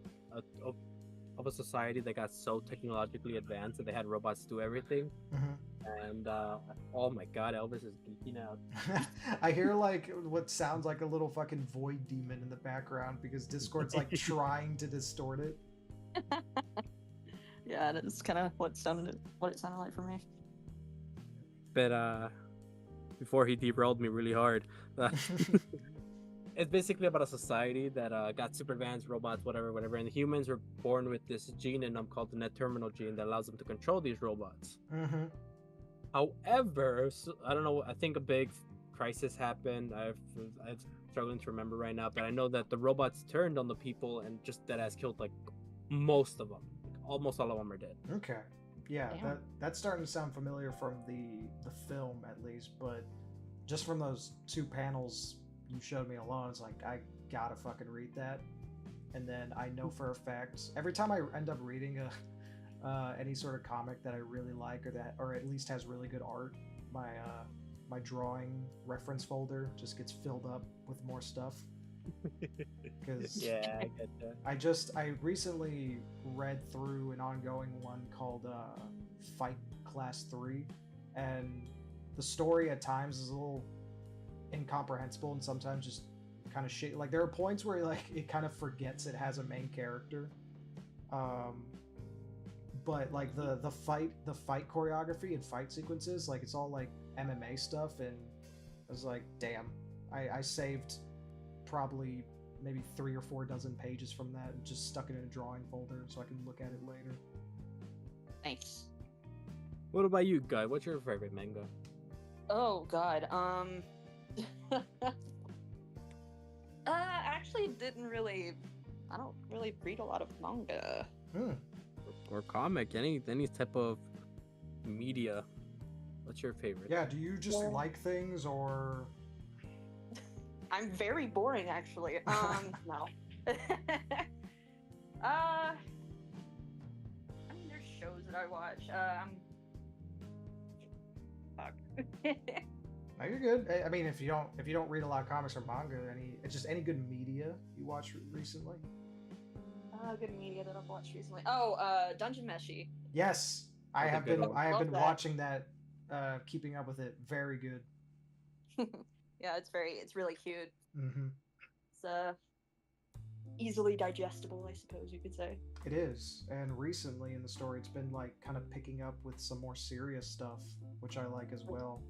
A: society that got so technologically advanced that they had robots do everything. And oh my god, Elvis is geeking out.
B: I hear like what sounds like a little fucking void demon in the background because Discord's like trying to distort it.
C: Yeah, that's kind of what it sounded like for me.
A: But before he derailed me really hard, it's basically about a society that got super advanced robots, whatever, and the humans were born with this gene in them called the net terminal gene that allows them to control these robots. However, I don't know. I think a big crisis happened. I'm struggling to remember right now, but I know that the robots turned on the people and just that has killed like most of them. Almost all of them are dead.
B: Okay. Yeah,
C: Damn.
B: that's starting to sound familiar from the film at least, but just from those two panels you showed me alone, it's like I gotta fucking read that. And then I know for a fact every time I end up reading any sort of comic that I really like or at least has really good art, my drawing reference folder just gets filled up with more stuff. Because
A: Yeah, I get that.
B: I recently read through an ongoing one called Fight Class 3, and the story at times is a little incomprehensible and sometimes just kind of shit. Like there are points where like it kind of forgets it has a main character. But like the fight choreography and fight sequences, like it's all like MMA stuff, and I was like, damn, I saved probably maybe 3 or 4 dozen pages from that and just stuck it in a drawing folder so I can look at it later.
C: Nice.
A: What about you, Guy? What's your favorite manga?
C: Oh God. Actually didn't really. I don't really read a lot of manga.
A: Or comic? Any type of media? What's your favorite?
B: Yeah, do you just
C: Well-
B: like things or...
C: I'm very boring, actually. No. I mean, there's shows that I watch. Fuck.
B: No, you're good. I mean, if you don't read a lot of comics or manga, any good media you watched recently?
C: Good media that I've watched recently. Oh, Dungeon Meshi.
B: Yes, I
A: That's a
B: have
A: good
B: been.
A: one.
B: I have
C: Love
B: been
C: that.
B: watching that. Keeping up with it. Very good.
C: Yeah, it's really cute.
B: Mm-hmm.
C: It's easily digestible, I suppose you could say.
B: It is, and recently in the story, it's been like kind of picking up with some more serious stuff, which I like as well.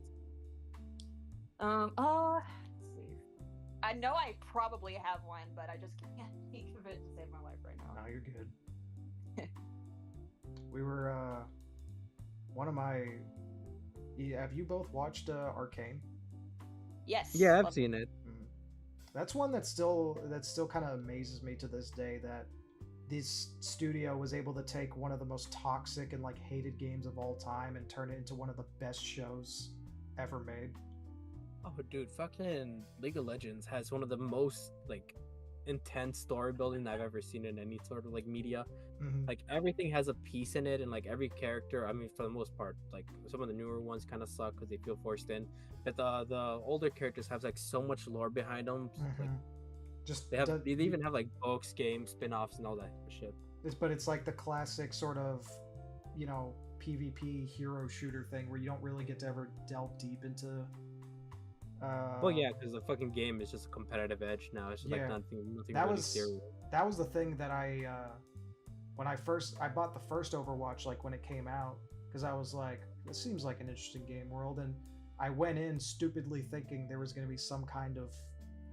C: Let's see. I know I probably have one, but I just can't think of it to save my life right now.
B: No, you're good. We were one of my. Have you both watched Arcane?
C: Yes.
A: Yeah, I've
C: love-
A: seen it.
B: That's one that still kind of amazes me to this day that this studio was able to take one of the most toxic and like hated games of all time and turn it into one of the best shows ever made.
A: Oh, dude, fucking League of Legends has one of the most like intense story building I've ever seen in any sort of like media.
B: Mm-hmm.
A: Like everything has a piece in it, and like every character. I mean, for the most part, like some of the newer ones kind of suck because they feel forced in. But the older characters have like so much lore behind them. Like
B: Just
A: they even have like books, games, spin-offs, and all that shit.
B: but it's like the classic sort of, PvP hero shooter thing where you don't really get to ever delve deep into.
A: Well, yeah, because the fucking game is just a competitive edge now. It's just
B: Yeah.
A: like nothing
B: That
A: really
B: was
A: serious.
B: that was the thing that when I bought the first Overwatch, like when it came out, because I was like, this seems like an interesting game world, and I went in stupidly thinking there was going to be some kind of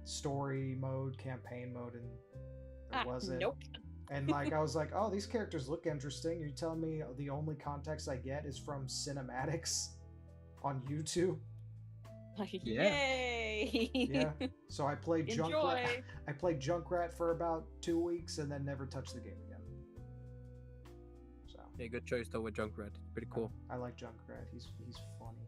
B: story mode, campaign mode, and there wasn't.
C: Nope.
B: And like I was like, oh, these characters look interesting. You're telling me the only context I get is from cinematics on YouTube?
A: Yeah.
C: Yay!
B: Yeah. So I played Junkrat.
C: Enjoy.
B: I played Junkrat for about 2 weeks and then never touched the game again. So
A: Yeah, good choice though with Junkrat. Pretty cool.
B: I like Junkrat. He's funny.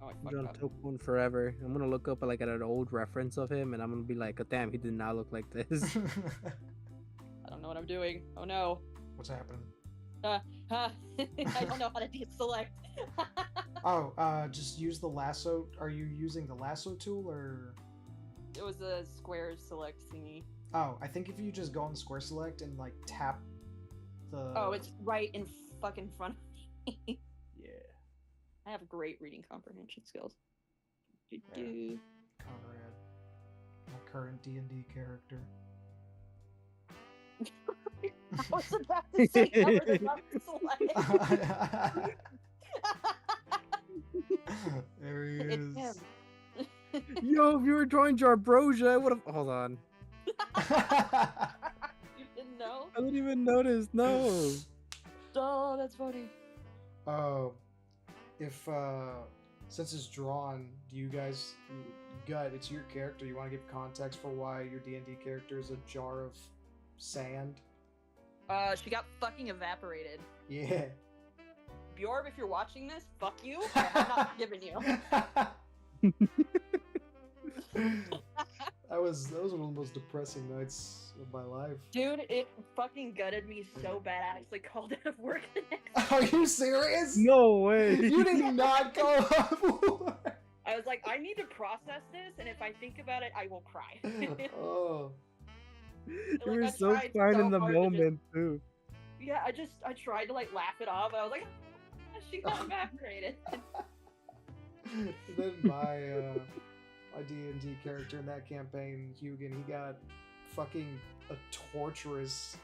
C: Oh, I
A: He's
C: fucked
A: on
C: up.
A: Tokun forever. I'm gonna look up like at an old reference of him, and I'm gonna be like, oh, damn, he did not look like this.
C: I don't know what I'm doing. Oh no.
B: What's happening?
C: I don't know how to deselect.
B: Oh, just use the lasso. Are you using the lasso tool or?
C: It was a square select thingy.
B: Oh, I think if you just go on square select and like tap the.
C: Oh, it's right in fucking front of me.
B: Yeah.
C: I have great reading comprehension skills.
B: Yeah. Conrad, my current D&D character.
C: I was about to say never the left select.
B: There he
C: It's
B: is.
C: him.
A: Yo, if you were drawing Jarbrosia, I would have. Hold on.
C: You didn't know?
A: I didn't even notice. No.
C: Oh, that's funny.
B: If since it's drawn, do you guys, Gut, it's your character. You want to give context for why your D&D character is a jar of sand?
C: She got fucking evaporated.
B: Yeah.
C: Bjorb, if you're watching this, fuck you. I'm not forgiving you.
B: That was one of the most depressing nights of my life.
C: Dude, it fucking gutted me so bad. I actually called out of work the next
B: Are you serious?
A: No way.
B: You did not go up.
C: I was like, I need to process this, and if I think about it, I will cry.
B: Oh.
A: You
C: Like,
A: were
C: I
A: so
C: tried
A: fine
C: so
A: in the
C: hard to just-
A: moment, too.
C: Yeah, I tried to like laugh it off. I was like, she got evaporated.
B: Then my D&D character in that campaign, Hugin, he got fucking a torturous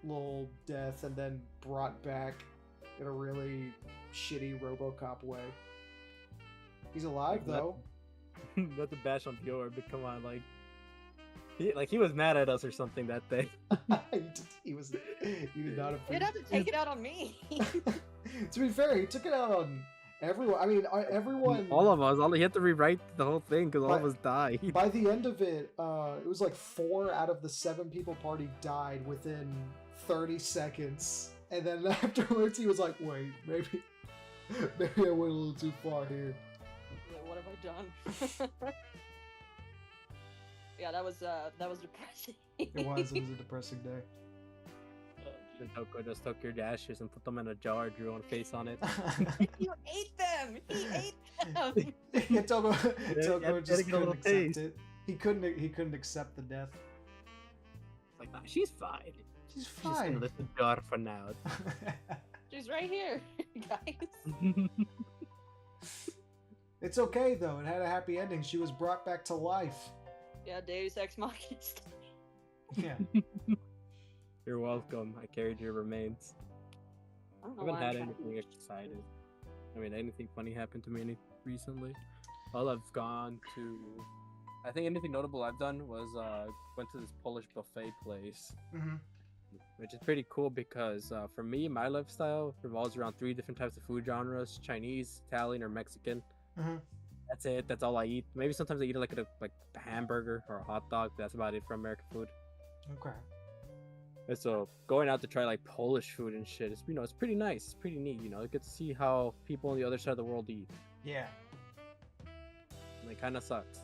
B: little death and then brought back in a really shitty RoboCop way. He's alive though.
A: Not to bash on Bjorn, but come on, like, He was mad at us or something that day.
B: he did not
C: You'd have to take it out on me.
B: To be fair, he took it out on everyone. I mean, everyone.
A: All of us. He had to rewrite the whole thing because all of us died.
B: By the end of it, it was like 4 out of the 7 people party died within 30 seconds. And then afterwards, he was like, "Wait, maybe I went a little too far here."
C: What have I done? Yeah, that was depressing.
B: It was a depressing day.
A: And Toko just took your dashes and put them in a jar, drew a face on it.
C: You ate them. He ate them.
B: Yeah, Toko just
A: get a little
B: couldn't accept
A: taste.
B: it. He couldn't accept the death.
A: It's like, nah, she's fine.
B: She's
A: She's just gonna
B: fine.
A: lift the jar for now.
C: She's right here, guys.
B: It's okay though. It had a happy ending. She was brought back to life.
C: Yeah, Deus Ex Machina.
B: Yeah.
A: You're welcome. I carried your remains.
C: I don't
A: I
C: know
A: haven't
C: why
A: had
C: I'm trying to
A: anything exciting. I mean, anything funny happened to me recently? All I've gone to, I think anything notable I've done was went to this Polish buffet place,
B: Hmm.
A: which is pretty cool because for me, my lifestyle revolves around 3 different types of food genres: Chinese, Italian, or Mexican.
B: Hmm.
A: That's it. That's all I eat. Maybe sometimes I eat like a hamburger or a hot dog. But that's about it for American food.
B: Okay.
A: And so going out to try like Polish food and shit, it's it's pretty nice. It's pretty neat. You get to see how people on the other side of the world eat.
B: Yeah.
A: And it kind of sucks.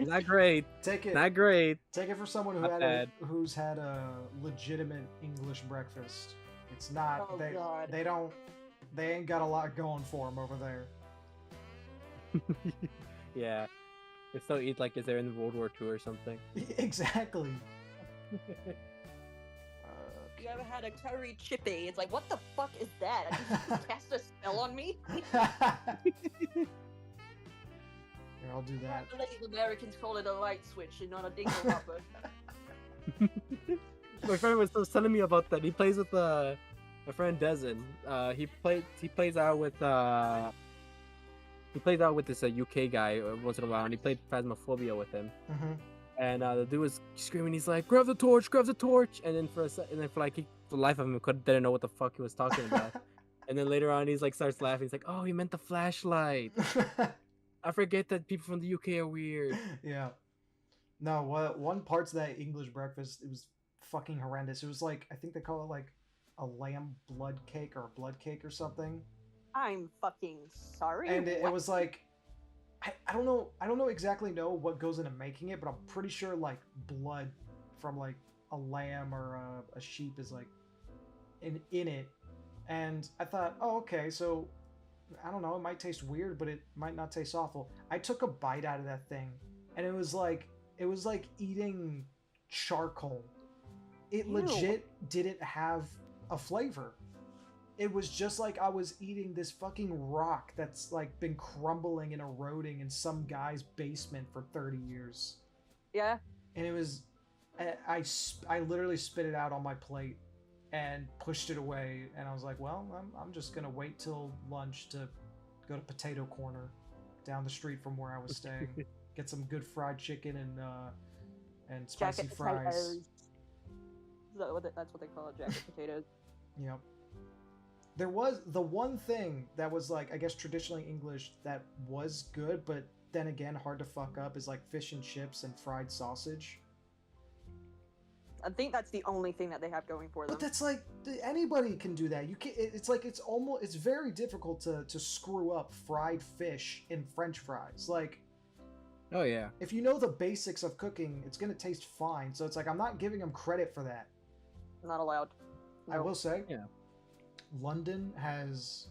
A: Not great.
B: Take it.
A: Not great.
B: Take it for someone
A: Not bad.
B: who's had a legitimate English breakfast. It's not.
C: Oh, God.
B: They ain't got a lot going for them over there.
A: Yeah. They still eat like is they're in World War II or something.
B: Exactly.
C: You ever had a curry chippy? It's like, what the fuck is that? Did you cast a spell on me?
B: Here, I'll do that.
C: I believe Americans call it a light switch and not a dingle hopper.
A: My friend was telling me about that. He plays with my friend Dezen. He plays out with this UK guy once in a while, and he played Phasmophobia with him.
B: Hmm.
A: And the dude was screaming. He's like, "Grab the torch! Grab the torch!" And then for the life of him, didn't know what the fuck he was talking about. And then later on, he's like starts laughing. He's like, "Oh, he meant the flashlight. I forget that people from the UK are weird."
B: Yeah. No, one parts of that English breakfast, it was fucking horrendous. It was like, I think they call it like a lamb blood cake or a blood cake or something.
C: I'm fucking sorry.
B: And it
C: what?
B: was like, I don't know exactly what goes into making it, but I'm pretty sure like blood from like a lamb or a sheep is like in it. And I thought, oh, okay, so I don't know, it might taste weird, but it might not taste awful. I took a bite out of that thing, and it was like eating charcoal. It
C: Ew.
B: legit didn't have a flavor. It was just like I was eating this fucking rock that's like been crumbling and eroding in some guy's basement for 30 years.
C: Yeah.
B: And it was, I literally spit it out on my plate and pushed it away. And I was like, well, I'm just gonna wait till lunch to go to Potato Corner down the street from where I was staying, get some good fried chicken and spicy
C: Jacket
B: fries.
C: potatoes. That's what they call it, jacket potatoes.
B: Yep. There was the one thing that was like, I guess traditionally English that was good, but then again hard to fuck up is like fish and chips and fried sausage.
C: I think that's the only thing that they have going for them.
B: But that's like anybody can do that. You can. It's like it's very difficult to screw up fried fish in French fries. Like,
A: Oh yeah.
B: if you know the basics of cooking, it's gonna taste fine. So it's like I'm not giving them credit for that.
C: Not allowed.
B: I
C: Nope.
B: will say,
A: Yeah.
B: London has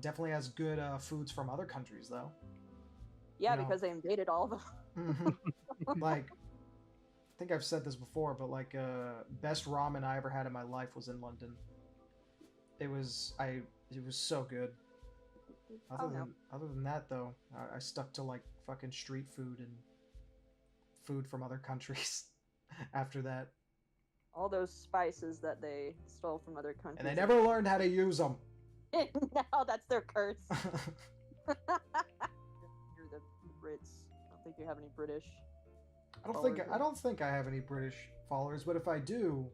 B: definitely has good foods from other countries though.
C: Yeah,
B: No.
C: because they invaded all of them.
B: Mhm. Like, I think I've said this before, but like best ramen I ever had in my life was in London. It was so good.
C: Oh, no.
B: Other than that though, I stuck to like fucking street food and food from other countries after that.
C: All those spices that they stole from other countries.
B: And they never learned how to use them.
C: No, that's their curse. You're the Brits. I don't think you have any British.
B: I don't think I have any British followers, but if I do,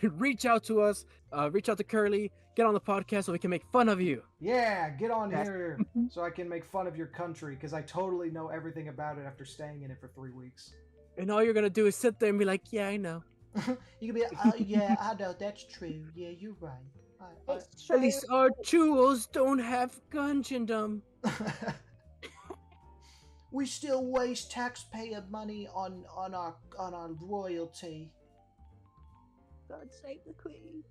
A: Reach out to us. Reach out to Curly. Get on the podcast so we can make fun of you.
B: yeah, get on
A: Yes.
B: here so I can make fun of your country because I totally know everything about it after staying in it for 3 weeks.
A: And all you're gonna do is sit there and be like, yeah, I know.
B: You can be, oh yeah, I know that's true. Yeah, you're right.
A: At least our jewels don't have guns in them.
B: We still waste taxpayer money on our royalty.
C: God save the queen.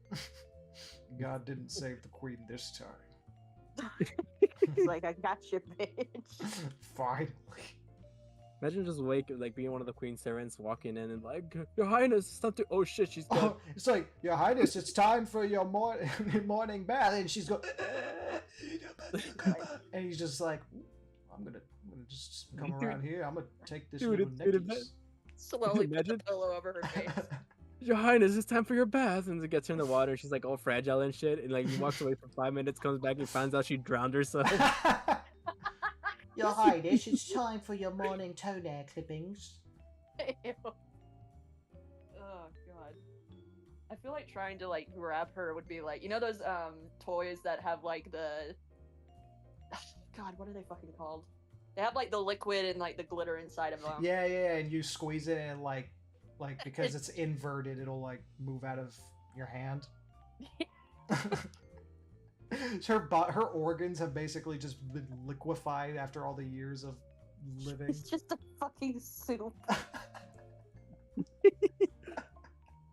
B: God didn't save the queen this time.
C: He's like, I got you, bitch.
B: Finally.
A: Imagine just being one of the queen servants walking in and like, Your Highness, it's time to. Oh shit, she's dead.
B: Oh, it's like, Your Highness, it's time for your morning bath, and she's going, and he's just like, I'm gonna just come around here. I'm gonna take this little necklace.
C: Slowly put the
A: Imagine-
C: pillow over her face.
A: Your Highness, it's time for your bath. And it gets her in the water. She's like all fragile and shit. And like he walks away for 5 minutes, comes back and finds out she drowned herself.
B: Your Highness, it's time for your morning toenail clippings.
C: Ew. Oh god. I feel like trying to like grab her would be like, you know those toys that have like the God, what are they fucking called? They have like the liquid and like the glitter inside of them.
B: Yeah, and you squeeze it and like because it's inverted, it'll like move out of your hand. Her organs have basically just been liquefied after all the years of living.
C: It's just a fucking soup.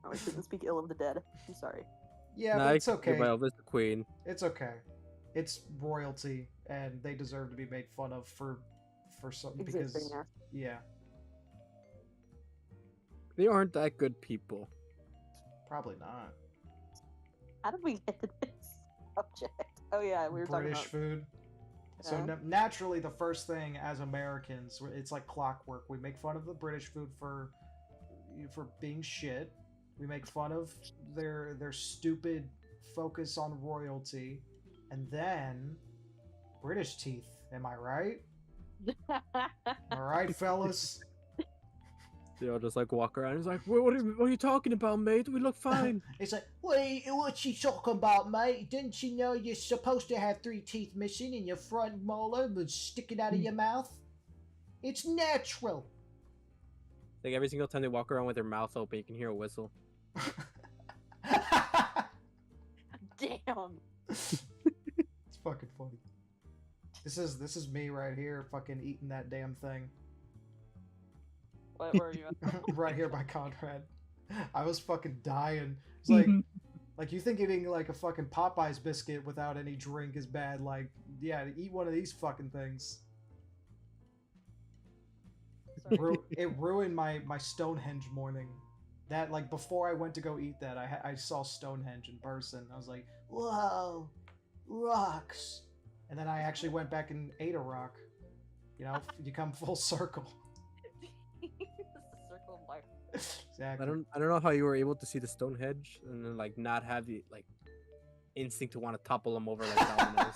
C: Oh, I shouldn't speak ill of the dead. I'm sorry.
B: Yeah, but it's okay.
A: Elvis the Queen.
B: It's okay. It's royalty, and they deserve to be made fun of for something because yeah,
A: They aren't that good people.
B: probably not.
C: How did we get to this subject? Oh yeah, we were
B: British
C: talking
B: food. So
C: Yeah.
B: naturally, the first thing as Americans, it's like clockwork. We make fun of the British food for being shit. We make fun of their stupid focus on royalty, and then British teeth. Am I right?
C: about.
B: All right, fellas.
A: They all just like walk around. He's like, what are you talking about, mate? We look fine.
B: It's like, what's she talking about, mate? Didn't you know you're supposed to have 3 teeth missing and your front molar was sticking out of your mouth? It's natural.
A: Like every single time they walk around with their mouth open, you can hear a whistle.
C: Damn.
B: It's fucking funny. This is me right here, fucking eating that damn thing.
C: What were you?
B: Right here by Conrad. I was fucking dying. It's like, like you think eating like a fucking Popeyes biscuit without any drink is bad. Like, yeah, eat one of these fucking things. It ruined my Stonehenge morning. That like before I went to go eat that, I saw Stonehenge in person. I was like, whoa, rocks. And then I actually went back and ate a rock. You know, you come full circle.
C: Circle of life.
B: Exactly.
A: I don't know how you were able to see the Stonehenge and then like not have the like instinct to want to topple them over like dominoes.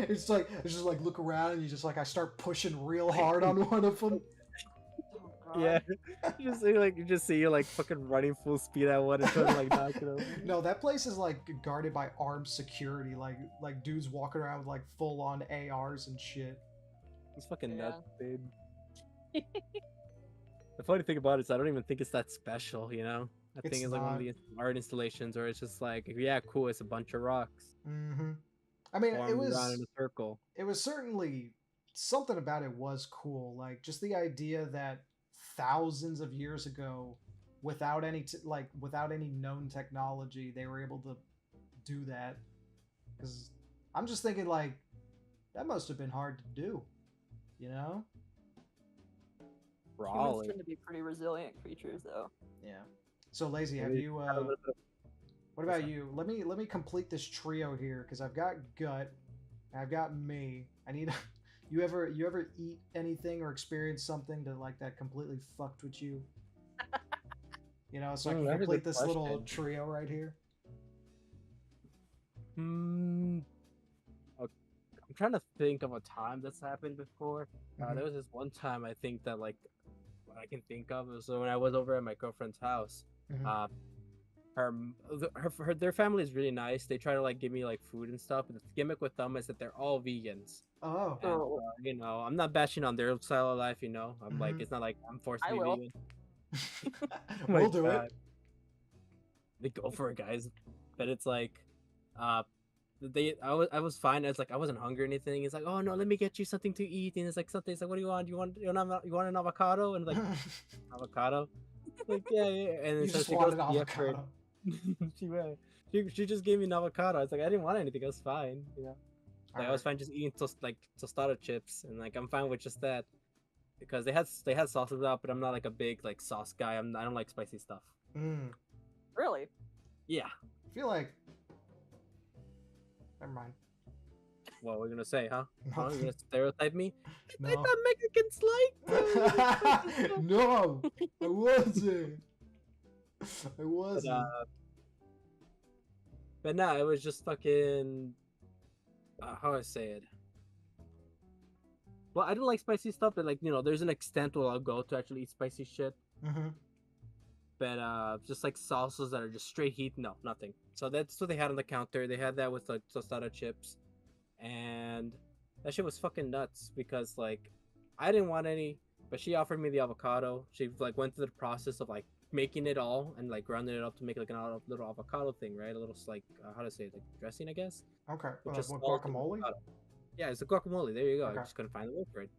B: It's just like look around and you just like I start pushing real hard on one of them.
C: Oh, God.
A: Yeah, you just see you like fucking running full speed at one and trying to like knock it over.
B: No, that place is like guarded by armed security, like dudes walking around with like full on ARs and shit.
A: It's fucking
C: Yeah.
A: nuts, dude. The funny thing about it is I don't even think it's that special, you know? I think
B: It's
A: it's like one of
B: not.
A: the art installations where it's just like, yeah, cool, it's a bunch of rocks
B: Mm-hmm. I mean,
A: formed around in a circle.
B: it was certainly something about it was cool. Like just the idea that thousands of years ago, without any without any known technology, they were able to do that. Because I'm just thinking like that must have been hard to do, you know?
C: Humans
A: Probably.
C: tend to be pretty resilient creatures, though.
B: Yeah. So Lazy, have
A: Maybe
B: you?
A: have a little bit
B: What about you? Let me complete this trio here because I've got Gut, I've got me. I need. You ever eat anything or experience something that completely fucked with you? You know, so I
A: Oh,
B: can
A: that is a
B: complete this little
A: question.
B: trio right here.
A: I'm trying to think of a time that's happened before.
B: Mhm.
A: There was this one time I think that like what I can think of was when I was over at my girlfriend's house.
B: Mhm.
A: Uh, their family is really nice. They try to like give me like food and stuff. But the gimmick with them is that they're all vegans.
B: Oh.
A: And
C: Oh,
A: you know, I'm not bashing on their style of life. You know, I'm like,
B: Mhm.
A: it's not like I'm forced
C: I
A: to be
C: will.
A: vegan. Oh my
B: We'll do
A: God.
B: it.
A: They go for it, guys. But it's like, uh, I was fine. It's like I wasn't hungry or anything. It's like, oh no, let me get you something to eat. And it's like something. It's like, what do you want? You want an avocado? And like avocado. Like yeah. And
B: You
A: then so
B: just
A: she goes
B: wanted
A: to the effort.
B: avocado.
A: She just gave me an avocado. It's like I didn't want anything. It was fine. You know. Like I was fine just eating tostada chips, and like I'm fine with just that because they had sauces out, but I'm not like a big like sauce guy. I don't like spicy stuff.
B: Mm.
C: really?
A: Yeah.
B: I feel like. Never mind.
A: What we're gonna say, huh? Huh? You're
B: Nothing.
A: gonna stereotype me? I
B: No.
A: thought Mexicans like
B: No, I wasn't. I
A: but,
B: wasn't.
A: but no, it was just fucking. How do I say it? Well, I don't like spicy stuff, but like you know, there's an extent where I'll go to actually eat spicy shit.
B: Mm-hmm.
A: But just like salsas that are just straight heat, no, nothing. So that's what they had on the counter. They had that with like tostada chips, and that shit was fucking nuts because like I didn't want any, but she offered me the avocado. She like went through the process of like making it all and like grounding it up to make like a little avocado thing, right? A little like how to say it, like dressing, I guess.
B: Okay.
A: Which is
B: What,
A: salt and
B: guacamole?
A: avocado. Yeah, it's a guacamole. There you go. I
B: Okay.
A: just couldn't find the word for it.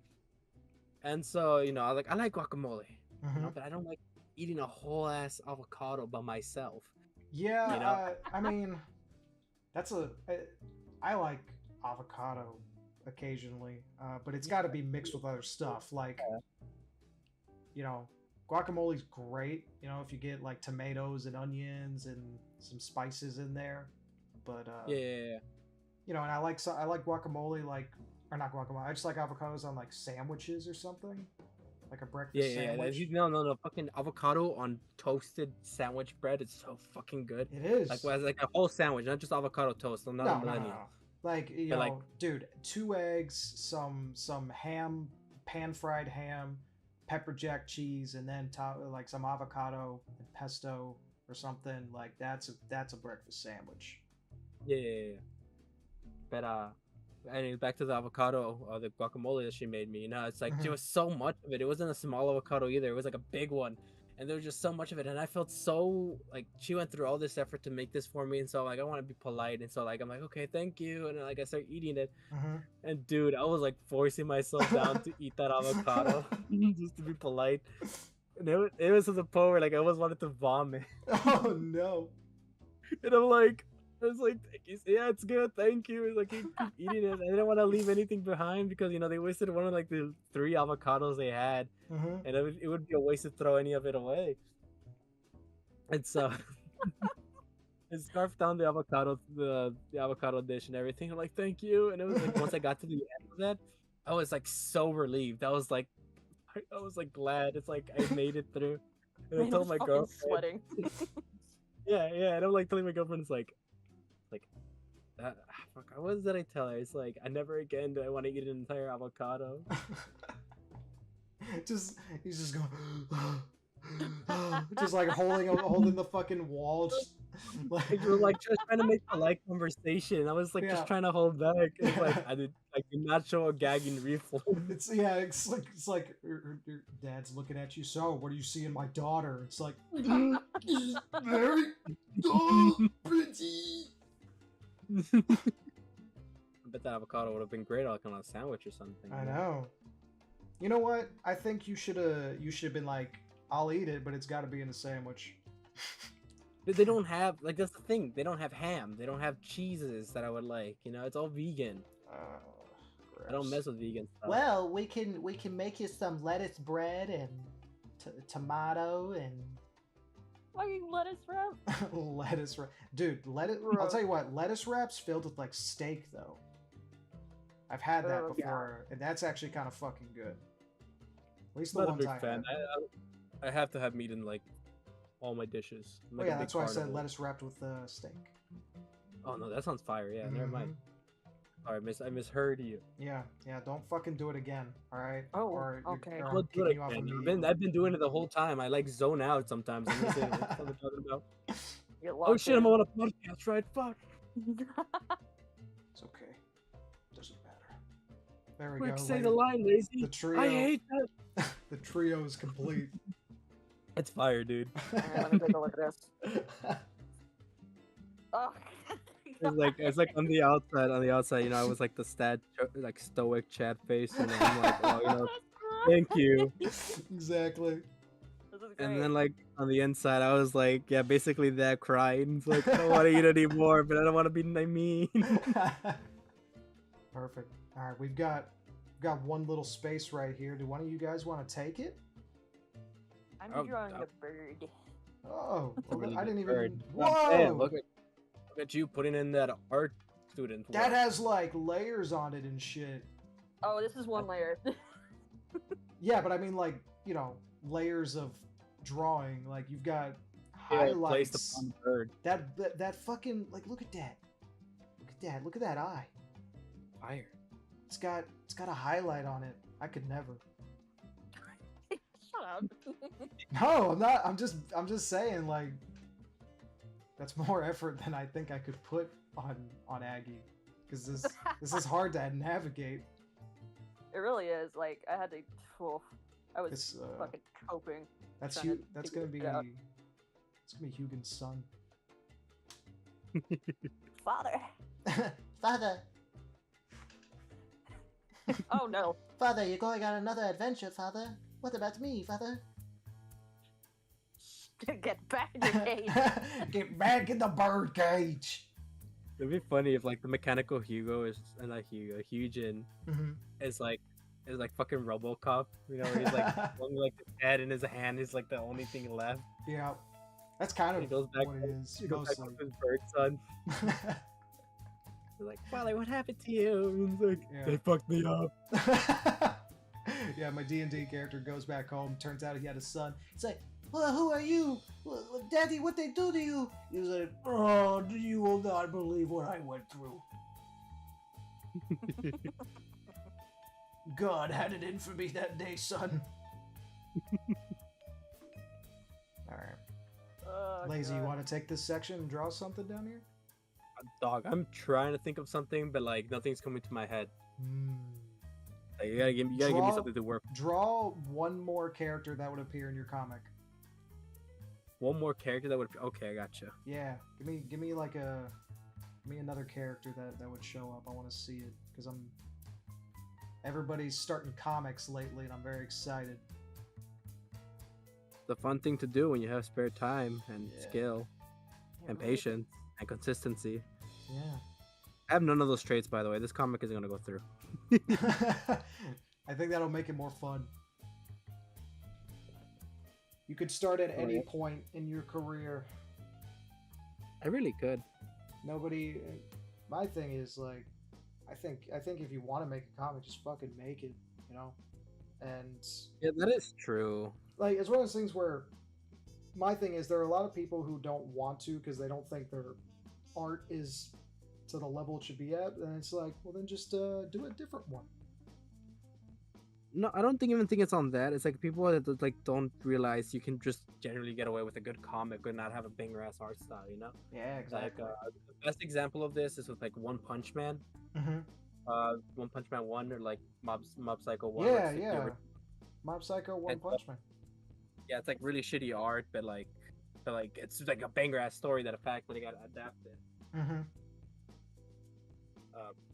A: And so you know, I like guacamole,
B: Mm-hmm.
A: but I don't like eating a whole ass avocado by myself.
B: Yeah.
A: You know?
B: I mean, that's I like avocado occasionally, but it's got to be mixed with other stuff. Like, you know, guacamole's great. You know, if you get like tomatoes and onions and some spices in there. But
A: Yeah.
B: you know, and I like guacamole, like, or not guacamole. I just like avocados on like sandwiches or something, like a breakfast sandwich.
A: No. Fucking avocado on toasted sandwich bread. It's so fucking good.
B: It is.
A: Like a whole sandwich, not just avocado toast. I'm not a millennial.
B: No. Like, you
A: But,
B: know,
A: like-
B: dude, 2 eggs, some ham, pan fried ham, pepper jack cheese, and then like some avocado and pesto or something. Like that's a breakfast sandwich.
A: Yeah. But anyway, back to the avocado, the guacamole that she made me. You know, it's like there was so much of it. It wasn't a small avocado either. It was like a big one, and there was just so much of it. And I felt so like she went through all this effort to make this for me, and so like I want to be polite, and so like I'm like okay, thank you, and then, like I start eating it, and dude, I was like forcing myself down to eat that avocado just to be polite, and it was to the point where like I almost wanted to vomit.
B: Oh no!
A: And I'm like. I was like, yeah, it's good, thank you. It's like keep eating it. I didn't want to leave anything behind because you know they wasted one of like the 3 avocados they had, and it would be a waste to throw any of it away. And so I scarfed down the avocado dish and everything. I'm like, thank you. And it was like once I got to the end of that, I was like so relieved. I was like glad. It's like I made it through. And I told my girlfriend.
C: Sweating.
A: Yeah, and I'm like telling my girlfriend, it's like. Fuck, what did I tell her? It's like, I never again do I want to eat an entire avocado.
B: He's just going, just like holding the fucking wall. Just,
A: We're like just trying to make polite conversation. I was like just trying to hold back. It's like I did not show a gagging reflex.
B: It's like your dad's looking at you. So, what do you see in my daughter? It's like she's very pretty.
A: I bet that avocado would have been great like on a sandwich or something.
B: I know. You know what? I think you should have been like, I'll eat it, but it's got to be in a sandwich.
A: But they don't have like that's the thing. They don't have ham. They don't have cheeses that I would like. You know, it's all vegan. I don't mess with vegan stuff.
B: Well, we can make you some lettuce bread and tomato and
C: Fucking lettuce wrap.
B: lettuce wrap, dude. I'll tell you what. Lettuce wraps filled with like steak though. I've had that before, and that's actually kind of fucking good. At least the
A: I'm not
B: one
A: a big
B: time.
A: fan. I have to have meat in like all my dishes. I'm,
B: Oh
A: like,
B: yeah, that's why I said lettuce wrapped with steak.
A: Oh no, that sounds fire. Yeah, never mind. Sorry, I misheard you.
B: Yeah, don't fucking do it again, alright?
C: Oh,
B: Or
C: okay.
B: or
A: I'm
B: I'm
A: gonna do
B: kicking
A: it
B: you off
A: again.
B: immediately.
A: I've been doing it the whole time. I like zone out sometimes. I'm gonna say, what the fuck are you talking about?
C: Get
A: Oh
C: locked
A: shit, I'm
C: in.
A: on a podcast, right? Fuck.
B: It's okay. Doesn't matter. There we
A: Quick,
B: go.
A: say the
B: ladies.
A: line, Lazy.
B: The trio.
A: I hate that.
B: The trio is complete.
A: It's fire, dude.
C: Alright, let me take a look at this. Oh.
A: It's like on the outside, you know, I was like the like stoic chat face, and I'm like, oh, you know, thank you.
B: Exactly.
C: This is great.
A: And then like on the inside, I was like, yeah, basically that crying. It's like I don't want to eat anymore, but I don't want to be mean.
B: Perfect. All right, we've got one little space right here. Do one of you guys want to take it?
C: I'm
A: Oh,
C: drawing
A: oh.
C: a bird.
B: Oh,
A: That's a
B: well,
A: really
B: I
A: good
B: didn't
A: bird.
B: even.
A: God
B: Whoa!
A: damn, look at you putting in that art student work.
B: That has like layers on it and shit.
C: Oh, this is one layer.
B: Yeah, but I mean like, you know, layers of drawing. Like you've got
A: Placed
B: highlights.
A: upon the bird.
B: That fucking like look at that. Look at that eye.
A: Fire.
B: It's got a highlight on it. I could never.
C: Shut up.
B: No, I'm not. I'm just saying like that's more effort than I think I could put on Aggie, because this is hard to navigate.
C: It really is. Like I had to. Oh, I was
B: It's
C: fucking coping.
B: that's
C: trying to
B: that's
C: figure
B: gonna be
C: it out.
B: it's gonna be Hugin's son.
C: Father.
D: Father,
C: Oh no.
D: Father, you're going on another adventure, Father. What about me, Father?
C: Get back in your cage.
B: Get back in the bird cage.
A: It'd be funny if like the mechanical Hugo is not Hugo, Hugin
B: Mhm.
A: is like fucking RoboCop. You know, he's like holding like his head in his hand. He's like the only thing left.
B: Yeah, that's kind
A: He
B: of
A: goes back.
B: what it is.
A: He goes back
B: Mostly.
A: to his bird son. He's like, Father, what happened to you? And he's like,
B: Yeah.
A: they fucked me up.
B: Yeah, my D&D character goes back home. Turns out he had a son.
D: It's like, well, who are you? Daddy, what they do to you?
B: He's like, oh, you will not believe what I went through. God had it in for me that day, son. Alright.
C: Oh,
B: Lazy, you
C: God.
B: want to take this section and draw something down here?
A: Dog, I'm trying to think of something, but like nothing's coming to my head. Like, you gotta give me
B: Draw-
A: something to work.
B: Draw one more character that would appear in your comic.
A: One more character that would. Okay, I gotcha.
B: Yeah, give me like give me another character that would show up. I want to see it because everybody's starting comics lately, and I'm very excited.
A: It's a fun thing to do when you have spare time and
B: Yeah.
A: skill and patience and consistency.
B: Yeah.
A: I have none of those traits, by the way. This comic isn't gonna go through.
B: I think that'll make it more fun. You could start at any
A: Alright.
B: point in your career.
A: I really could.
B: Nobody. My thing is like, I think if you want to make a comic, just fucking make it. You know, and
A: Yeah, that is true.
B: like it's one of those things where my thing is there are a lot of people who don't want to because they don't think their art is to the level it should be at, and it's like, well then just do a different one.
A: No, I don't even think it's on that. It's like people that like don't realize you can just generally get away with a good comic and not have a banger ass art style. You know,
B: Yeah,
A: like the best example of this is with like One Punch Man. One Punch Man 1 or like Mob Psycho 1.
B: Yeah,
A: like, the
B: yeah.
A: ori-
B: Mob Psycho, One
A: It's,
B: Punch Man.
A: Yeah, it's like really shitty art, but like it's like a banger ass story that effectively got adapted.
B: Mm-hmm.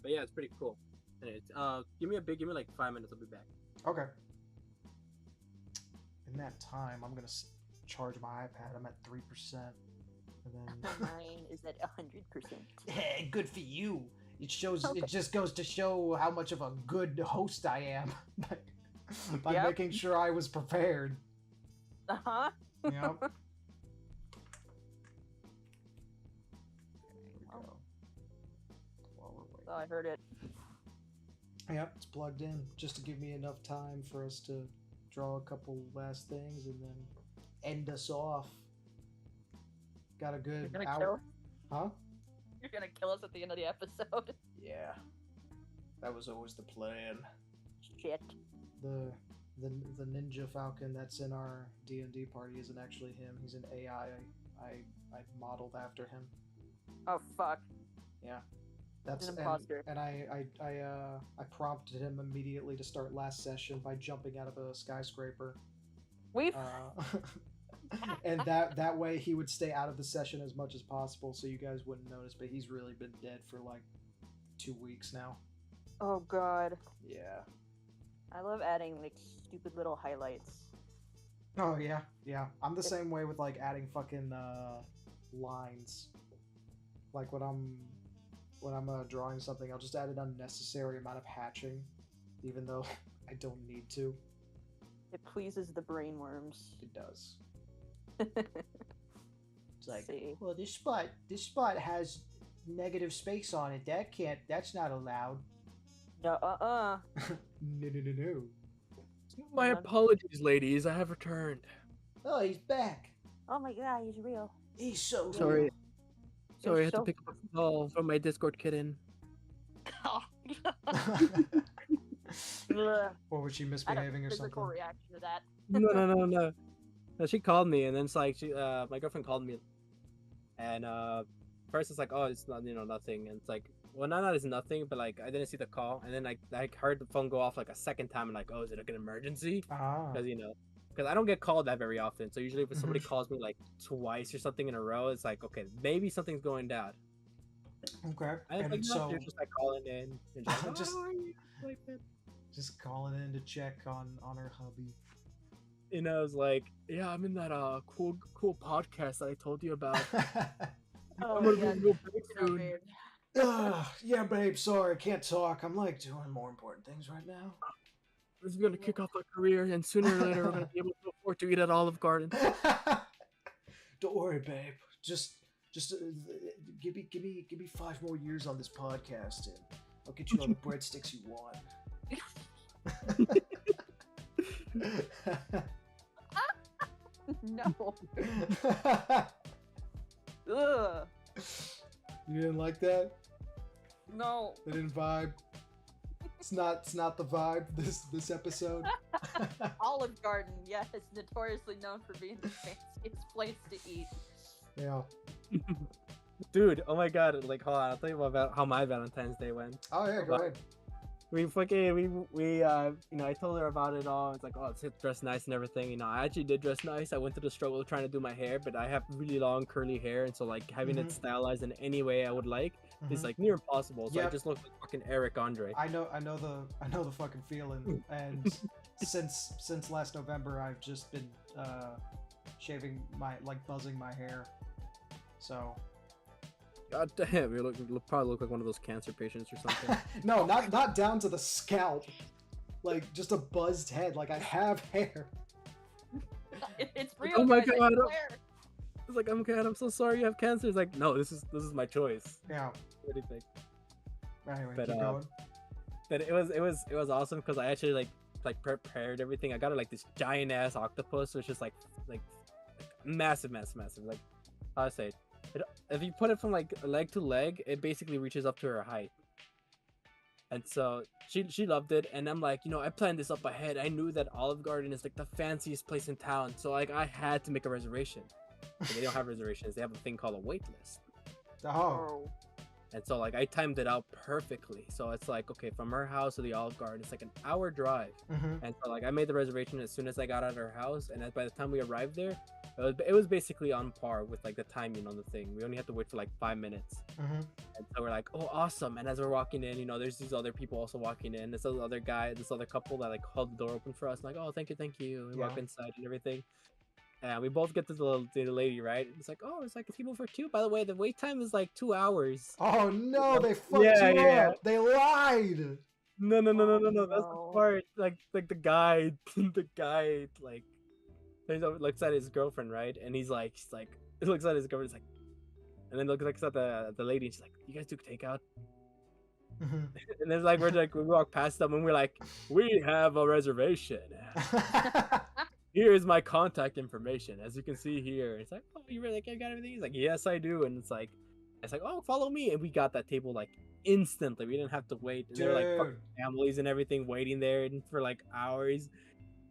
A: But yeah, it's pretty cool. Anyways, give me like 5 minutes. I'll be back.
B: Okay. In that time, I'm gonna charge my iPad. I'm at 3%, and then
C: Mine is at 100%.
B: hey, good for you. It shows.
C: Okay.
B: It just goes to show how much of a good host I am by
C: Yep.
B: making sure I was prepared.
C: Uh huh.
B: You know. There we
C: Well.
B: go. While we're waiting.
C: Oh, I heard it.
B: Yep, it's plugged in just to give me enough time for us to draw a couple last things and then end us off. Got a
C: You're
B: good
C: gonna
B: hour.
C: kill.
B: Huh?
C: You're gonna kill us at the end of the episode.
B: Yeah. That was always the plan.
C: Shit.
B: The ninja falcon that's in our D&D party isn't actually him. He's an AI. I modeled after him.
C: Oh fuck.
B: Yeah. That's
C: an imposter.
B: And I prompted him immediately to start last session by jumping out of a skyscraper.
C: We've
B: And that way he would stay out of the session as much as possible so you guys wouldn't notice, but he's really been dead for like 2 weeks now.
C: Oh god.
B: Yeah.
C: I love adding like stupid little highlights.
B: Oh yeah, yeah. I'm the same way with like adding fucking lines. Like when I'm drawing something, I'll just add an unnecessary amount of hatching, even though I don't need to.
C: It pleases the brainworms.
B: It does.
D: It's like, well, this spot has negative space on it. That's not allowed.
C: No,
B: No.
A: My apologies, ladies. I have returned.
D: Oh, he's back.
C: Oh my god, he's real.
D: He's so
A: Sorry.
D: real.
A: Sorry, I had
C: so
A: to pick up a call from my Discord kitten.
B: Or was she
C: I
B: misbehaving or
C: physical
B: something?
C: reaction to that.
A: No. No, she called me, and then it's like my girlfriend called me, and first it's like, oh, it's not, nothing, and it's like, well, not it's nothing, but like I didn't see the call, and then I heard the phone go off like a second time, and like, oh, is it like an emergency?
B: Ah.
A: Because I don't get called that very often, so usually if somebody calls me like twice or something in a row, it's like, okay, maybe something's going down.
B: Okay.
A: And
B: And
A: like,
B: so
A: you're just like calling in, and just, like,
B: Just-
A: how are you? Like that.
B: just calling in to check on her hubby.
A: And I was like, yeah, I'm in that cool podcast that I told you about.
C: Oh
A: I'm gonna
C: yeah,
A: be real big
C: you know,
A: soon.
C: babe.
B: Yeah, babe, sorry, I can't talk. I'm like doing more important things right now.
A: This is gonna kick off my career, and sooner or later we're gonna be able to afford to eat at Olive Garden.
B: Don't worry, babe. Just give me 5 more years on this podcast, and I'll get you all the breadsticks you want.
C: No. Ugh.
B: You didn't like that?
C: No.
B: They didn't vibe. It's not the vibe this episode.
C: Olive Garden, yes, notoriously known for being the fanciest place to eat.
B: Yeah.
A: Dude, oh my god, like, hold on, I'll tell you about how my Valentine's Day went.
B: Oh yeah, go ahead.
A: We I told her about it all. It's like, oh, let's dress nice and everything. I actually did dress nice. I went through the struggle of trying to do my hair, but I have really long curly hair, and so like having it stylized in any way I would like is like near impossible. So I
B: Yep.
A: just look like fucking Eric Andre.
B: I know the fucking feeling. And since last November, I've just been shaving buzzing my hair. So
A: God damn, you probably look like one of those cancer patients or something.
B: no, not down to the scalp, like just a buzzed head. Like I have hair.
C: It's real.
A: Oh my
C: guys, I
A: God.
C: swear.
A: It's like, I'm so sorry you have cancer. It's like, no, this is my choice.
B: Yeah.
A: What do you think?
B: Anyway,
A: But,
B: keep going.
A: But it was awesome because I actually like prepared everything. I got her like this giant ass octopus, which is like massive. Like, how I say it, if you put it from like leg to leg, it basically reaches up to her height. And so she loved it, and I'm like, I planned this up ahead. I knew that Olive Garden is like the fanciest place in town, so like I had to make a reservation. But they don't have reservations; they have a thing called a wait list.
B: Oh.
A: And so like I timed it out perfectly. So it's like, okay, from her house to the Olive Garden, it's like an hour drive. And so like I made the reservation as soon as I got out of her house, and by the time we arrived there, it was basically on par with like the timing on the thing. We only had to wait for like 5 minutes. And so we're like, oh, awesome. And as we're walking in, there's these other people also walking in. This other couple that like held the door open for us. And like, oh, thank you. We walk inside and everything. And we both get to the lady, right? It's like, oh, it's like a table for 2. By the way, the wait time is like 2 hours.
B: Oh no, they fucked you up. They lied.
A: No.
C: Oh,
A: That's the part. Like the guy, like, looks at his girlfriend, right? And he looks at his girlfriend, and then looks at the lady, and she's like, "You guys do takeout?" And then we walk past them, and we're like, "We have a reservation. Here's my contact information, as you can see here." It's like, "Oh, you really got everything?" He's like, "Yes, I do." And it's like, oh, follow me, and we got that table like instantly. We didn't have to wait. And there were like fucking
B: Dude.
A: families and everything waiting there and for like hours.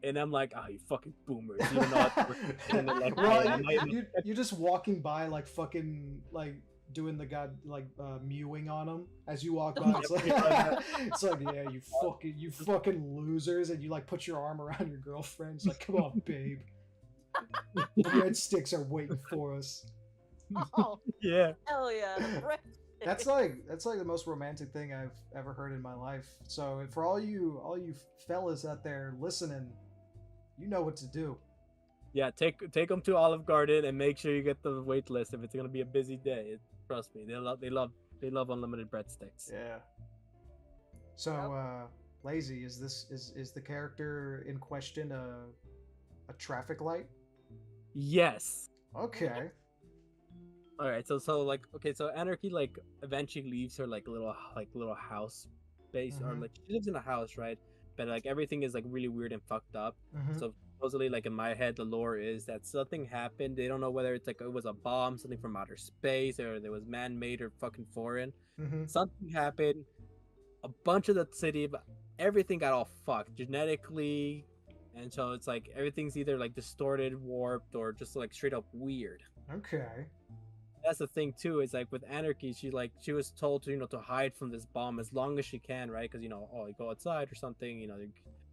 A: And I'm like, oh, you fucking boomers! You don't know how to work. And they're like,
B: Well,
A: hey, I might.
B: you're just walking by like fucking like doing the god like mewing on them as you walk by. It's like, it's like yeah, you fucking losers, and you like put your arm around your girlfriend. It's like, come on, babe. The breadsticks are waiting for us.
C: Oh,
A: Yeah.
C: hell yeah.
B: That's like the most romantic thing I've ever heard in my life. So for all you fellas out there listening, you know what to do.
A: Yeah, take them to Olive Garden and make sure you get the wait list if it's gonna be a busy day. Trust me, they love unlimited breadsticks.
B: Yeah. So Lazy, is the character in question a traffic light?
A: Yes.
B: Okay.
A: All right. So okay. So Anarchy like eventually leaves her like little house base or
B: Mhm.
A: like she lives in a house, right? But like everything is like really weird and fucked up.
B: Mhm.
A: So supposedly like in my head the lore is that something happened. They don't know whether it's like it was a bomb, something from outer space, or there was man-made or fucking foreign.
B: Mhm.
A: Something happened. A bunch of the city, everything got all fucked genetically, and so it's like everything's either like distorted, warped, or just like straight up weird.
B: Okay.
A: That's the thing too. Is like with Anarchy, she was told to to hide from this bomb as long as she can, right? Because you go outside or something,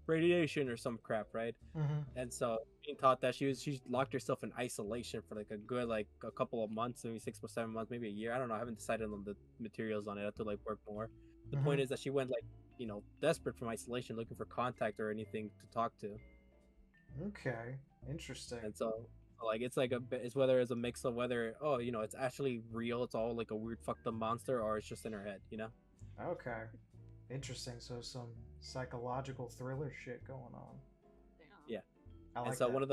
A: radiation or some crap, right?
B: Mhm.
A: And so being taught that she locked herself in isolation for like a good like a couple of months, maybe 6 or 7 months, maybe a year. I don't know. I haven't decided on the materials on it. I have to like work more. The point is that she went like desperate from isolation, looking for contact or anything to talk to.
B: Okay. Interesting.
A: And so like it's like it's whether it's a mix of whether it's actually real, it's all like a weird fucked up monster, or it's just in her head.
B: Okay. Interesting. So some psychological thriller shit going on.
A: Yeah.
B: I like
A: And so
B: that.
A: one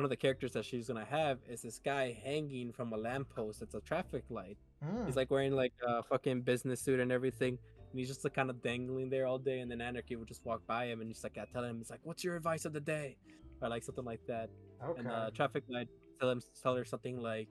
A: of the characters that she's gonna have is this guy hanging from a lamppost that's a traffic light. He's like wearing like a fucking business suit and everything, and he's just like kind of dangling there all day. And then Anarchy would just walk by him and just like tell him, it's like, "What's your advice of the day?" or like something like that. And
B: Okay.
A: traffic light tell her something like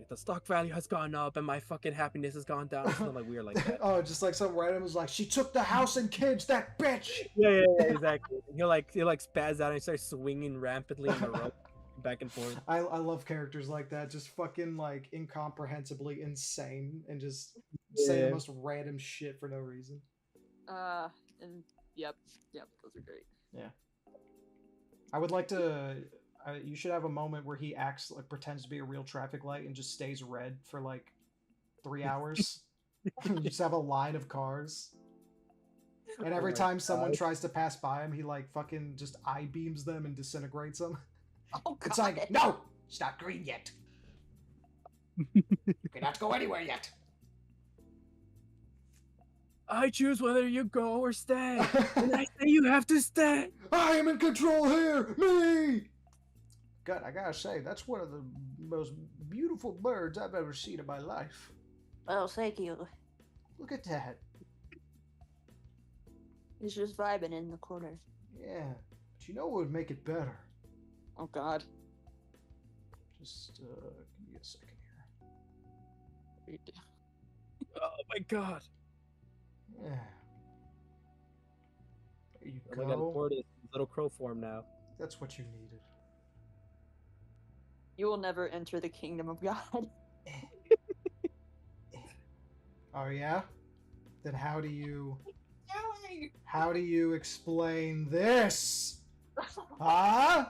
A: the stock value has gone up and my fucking happiness has gone down, or something like weird like that.
B: Oh, just like some random was like, she took the house and kids, that bitch.
A: Yeah, exactly. He'll like spaz out and start swinging rampantly in the rope back and forth.
B: I love characters like that, just fucking like incomprehensibly insane and just say the most random shit for no reason.
C: And yep, those are great.
B: Yeah. I would like to. You should have a moment where he acts like pretends to be a real traffic light and just stays red for like 3 hours. You just have a line of cars, and every time someone tries to pass by him, he like fucking just eye beams them and disintegrates them.
C: Oh god.
B: It's like, no, it's not green yet. You cannot go anywhere yet.
A: I choose whether you go or stay. And I say you have to stay.
B: I am in control here, me. God, I gotta say, that's one of the most beautiful birds I've ever seen in my life.
C: Oh, thank you.
B: Look at that.
C: He's just vibing in the corner.
B: Yeah, but you know what would make it better?
C: Oh god.
B: Just give me a second here.
A: Oh my god.
B: Yeah. There you
A: Oh my god, the
B: go.
A: board is little crow form now.
B: That's what you needed.
C: You will never enter the kingdom of God.
B: Oh yeah? Then how do you explain this? Huh?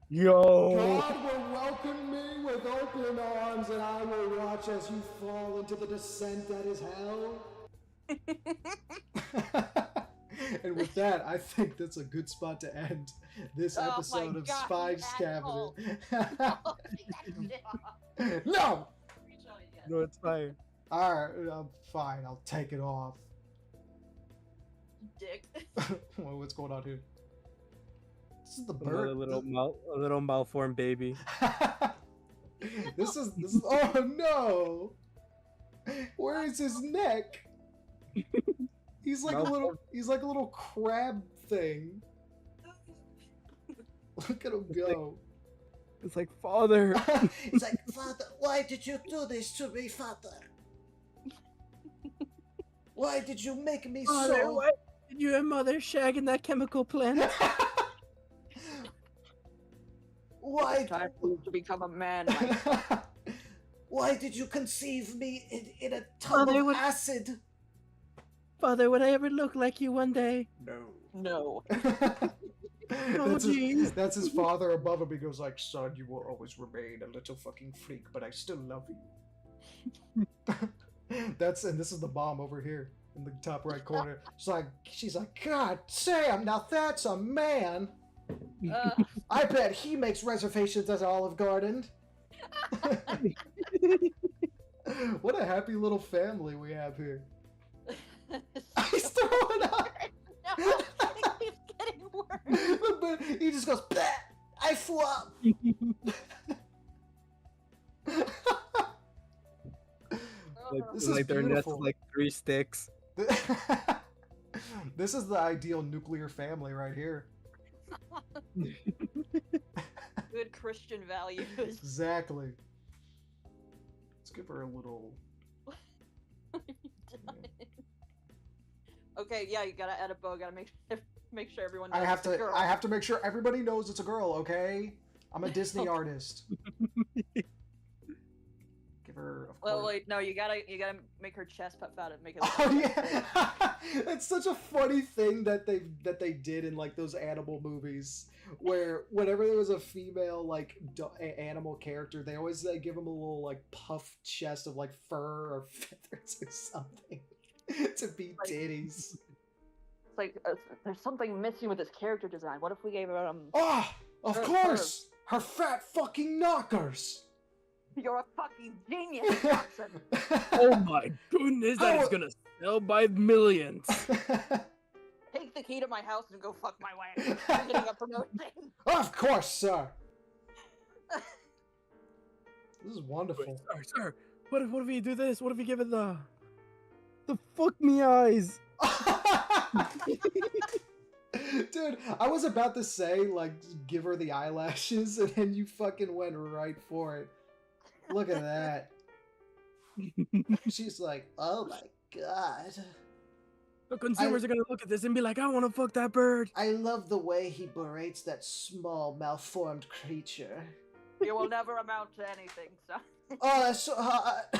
A: Yo.
B: God will welcome me with open arms, and I will watch as you fall into the descent that is hell. And with that, I think that's a good spot to end this episode of Spy's Cabinet. No!
A: No, it's fine.
B: Alright, fine, I'll take it off.
C: Dick.
B: Well, what's going on here? This is the
A: Another
B: bird.
A: a little malformed baby.
B: This is oh no! Where is his neck? He's like a little crab thing. Look at him go.
A: It's like, father.
B: He's like, Father, why did you do this to me, Father? Why did you make me
A: Father,
B: so?
A: why did you and mother shag in that chemical plant?
B: Why?
C: Time for you to become a man, Mike.
B: Why did you conceive me in a tub
A: Father,
B: of
A: would-
B: acid?
A: Father, would I ever look like you one day?
C: No.
A: Jeez.
B: That's his father above him. He goes like, "Son, you will always remain a little fucking freak, but I still love you." And this is the mom over here in the top right corner. She's like, "God damn, now that's a man. I bet he makes reservations at Olive Garden." What a happy little family we have here. He's throwing up.
C: No, it keeps getting worse.
B: But he just goes, "Bleh, I flew up." This is
A: their nest
B: beautiful.
A: is like 3 sticks.
B: This is the ideal nuclear family right here.
C: Good Christian values.
B: Exactly. Let's give her a little.
C: Okay, yeah, you gotta add a bow. Gotta make sure everyone knows
B: I have
C: it's a
B: to.
C: girl.
B: I have to make sure everybody knows it's a girl. Okay. I'm a Disney artist. Give her. Of
C: Well,
B: course.
C: wait, no, you gotta make her chest puff out and make it. Look
B: Oh
C: like a
B: yeah, it's such a funny thing that they did in like those animal movies where whenever there was a female like animal character, they always give them a little like puffed chest of like fur or feathers or something to be titties.
C: It's like there's something missing with this character design. What if we gave her
B: Oh, of
C: Her-
B: course, her fat fucking knockers.
C: You're a fucking genius, Johnson.
A: Oh my goodness, that is gonna sell by millions.
C: Take the key to my house and go fuck my wife. I'm getting a promotion.
B: Of course, sir. This is wonderful.
A: Wait, sir, what if we do this? What if we give it the fuck me eyes?
B: Dude, I was about to say, like, give her the eyelashes, and then you fucking went right for it. Look at that. She's like, oh my god.
A: The consumers are gonna look at this and be like, I wanna fuck that bird.
B: I love the way he berates that small, malformed creature.
C: You will never amount to anything, son.
B: Oh, that's so hot.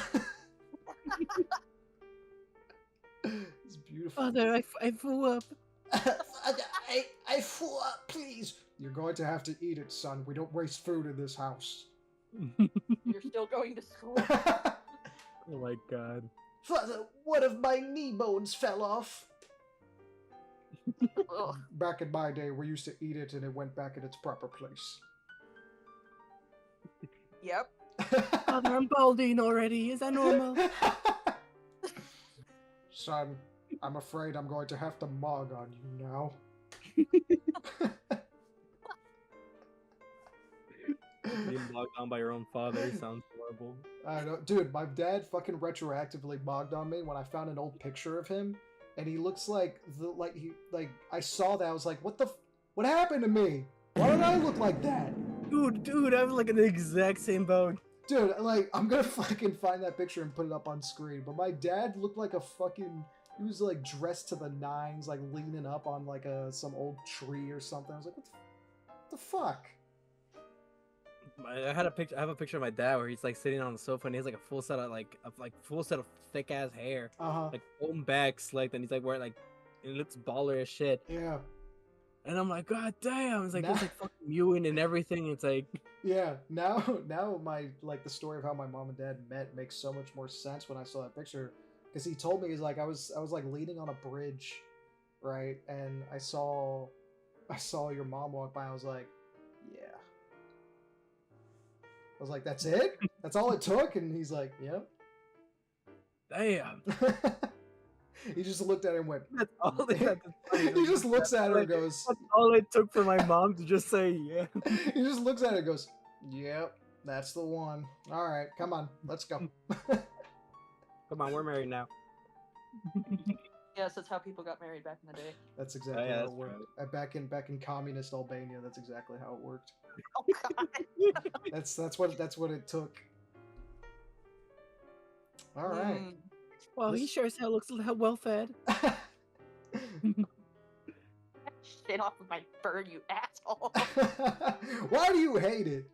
B: It's beautiful.
A: Father, I flew up.
B: I flew up, please. You're going to have to eat it, son. We don't waste food in this house.
C: You're still going to school.
A: Oh my god.
B: Father, one of my knee bones fell off.
C: Ugh.
B: Back in my day, we used to eat it and it went back in its proper place.
C: Yep.
A: Father, I'm balding already. Is that normal?
B: Son, I'm afraid I'm going to have to mog on you now.
A: Being bogged down by your own father sounds horrible.
B: I know, dude. My dad fucking retroactively bogged on me when I found an old picture of him, and he looks like I saw that. I was like, what happened to me? Why did I look like that?
A: Dude, I'm like in the exact same boat.
B: Dude, like, I'm gonna fucking find that picture and put it up on screen. But my dad looked like a fucking. He was like dressed to the nines, like leaning up on like some old tree or something. I was like, what the fuck?
A: I have a picture of my dad where he's like sitting on the sofa and he has like a full set of thick ass hair, like combed back, slicked, and he's like wearing like it looks baller as shit.
B: Yeah.
A: And I'm like, god damn! It's like
B: Now-
A: it's like fucking mewing and everything. It's like
B: Yeah. Now my the story of how my mom and dad met makes so much more sense when I saw that picture, because he told me he's like I was like leaning on a bridge, right, and I saw your mom walk by. I was like, yeah. I was like, that's it? That's all it took? And he's like, yep.
A: damn.
B: He just looked at her and went.
A: That's all. That's funny.
B: He just looks at her and goes.
A: That's all it took for my mom to just say yeah.
B: He just looks at her and goes, yep, that's the one. All right, come on, let's go.
A: Come on, we're married now.
C: Yes, that's how people got married back in the day.
B: That's exactly
A: yeah,
B: how
A: that's
B: it worked. Back in communist Albania, that's exactly how it worked.
C: Oh god.
B: That's what it took. All right.
A: Well, he sure as hell looks well fed.
C: Shit off of my bird, you asshole.
B: Why do you hate it?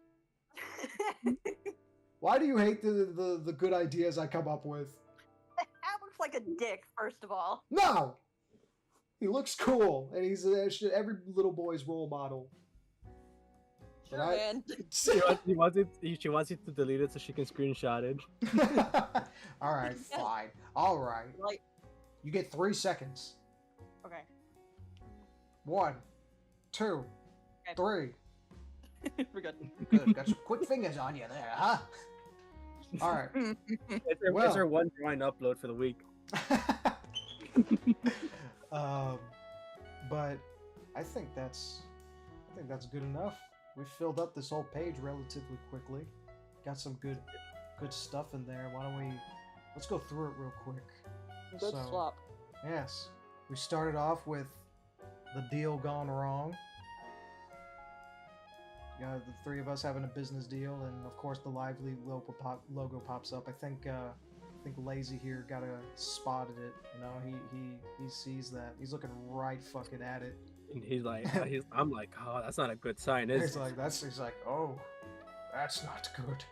B: Why do you hate the good ideas I come up with?
C: That looks like a dick, first of all.
B: No! He looks cool, and he's every little boy's role model.
C: Sure, man.
A: She wants you to delete it so she can screenshot it.
B: All right, fine. All right.
C: Like,
B: You get 3 seconds.
C: okay.
B: 1, 2,
C: Okay.
B: 3.
C: We're good.
B: Good. Got some quick fingers on you there, huh? All right.
A: It's her one drawing upload for the week.
B: But I think that's good enough. We filled up this whole page relatively quickly. Got some good stuff in there. Why don't let's go through it real quick.
C: Good swap.
B: Yes, we started off with the deal gone wrong. Yeah, the three of us having a business deal, and of course the Lively logo pops up. I think Lazy here spotted it. You know, he sees that. He's looking right fucking at it.
A: And he's like, I'm like, oh, that's not a good sign, is it?
B: He's like, oh, that's not good.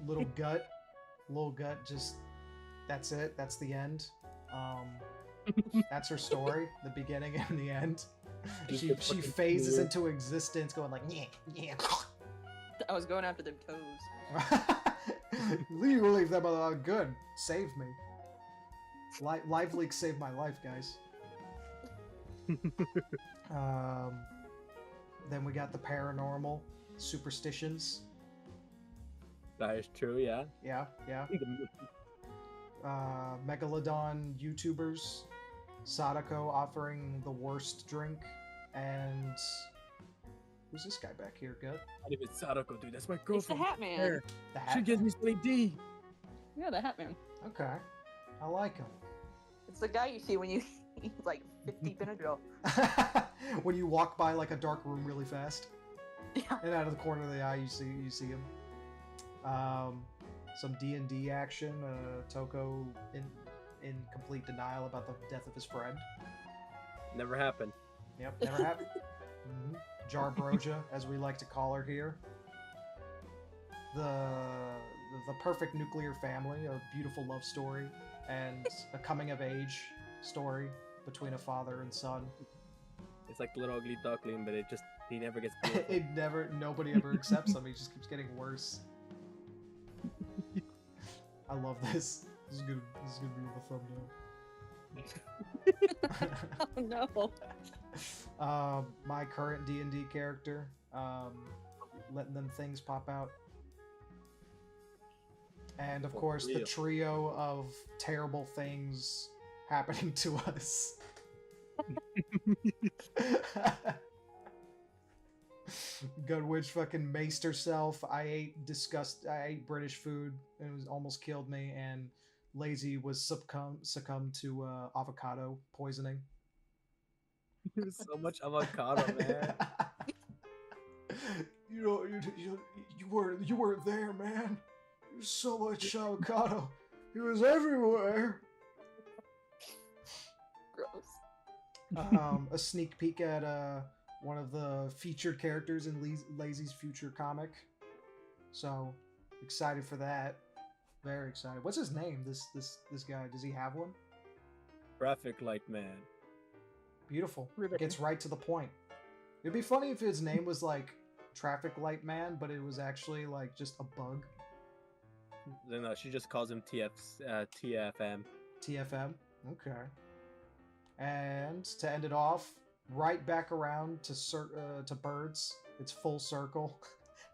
B: Little gut, just that's it. That's the end. That's her story, the beginning and the end. She phases into existence, going like, yeah.
C: I was going after them toes.
B: You leave them alone. Good. Save me. Live Leak saved my life, guys. Then we got the paranormal superstitions.
A: That is true, yeah.
B: Yeah. Megalodon YouTubers, Sadako offering the worst drink, and who's this guy back here, Gut?
A: Not even Sadako, dude. That's my
C: It's
A: girlfriend.
C: the Hat Man.
A: There.
B: The
A: She
B: hat.
A: gives me Slay D.
C: Yeah, the Hat Man.
B: Okay, I like him.
C: It's the guy you see when you he's like 50 Benadryl.
B: When you walk by like a dark room really fast,
C: Yeah.
B: and out of the corner of the eye you see him. Some D&D action. Toko in complete denial about the death of his friend.
A: Never happened.
B: Yep, never happened. Jarbroja, as we like to call her here. The perfect nuclear family, a beautiful love story, and a coming of age story between a father and son.
A: It's like Little Ugly Duckling, but he never gets beautiful.
B: Nobody ever accepts him. He just keeps getting worse. I love this. This is gonna be the thumbnail.
C: Oh no.
B: My current D&D character, letting them things pop out. And of course, the trio of terrible things happening to us. GutWitch fucking maced herself. I ate British food and it was almost killed me. And Lazy was succumbed to avocado poisoning.
A: There's so much avocado, man.
B: You weren't there, man. There's so much avocado. It was everywhere.
C: Gross.
B: A sneak peek at one of the featured characters in Lazy's future comic. So excited for that. Very excited. What's his name? This guy. Does he have one?
A: Traffic Light Man.
B: Beautiful.
C: Riveting.
B: Gets right to the point. It'd be funny if his name was like Traffic Light Man, but it was actually like just a bug.
A: Then she just calls him TFM.
B: TFM. Okay. And to end it off, right back around to birds. It's full circle.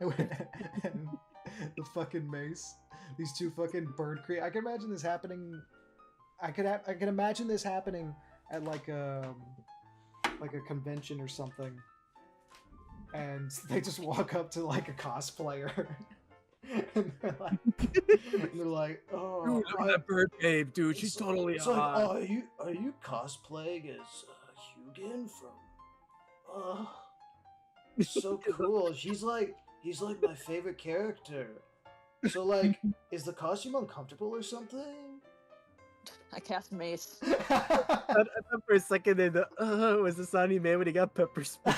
B: And the fucking mace. These two fucking bird I can imagine this happening. I can imagine this happening at like a convention or something. And they just walk up to like a cosplayer. And they're like, oh,
A: Dude, look at that bird babe, dude. She's totally
B: it's
A: hot.
B: like, are you cosplaying as Hugin from? So cool. He's like my favorite character. So, like, is the costume uncomfortable or something?
C: I cast mace.
A: I thought for a second there, was the sound he made when he got pepper sprayed.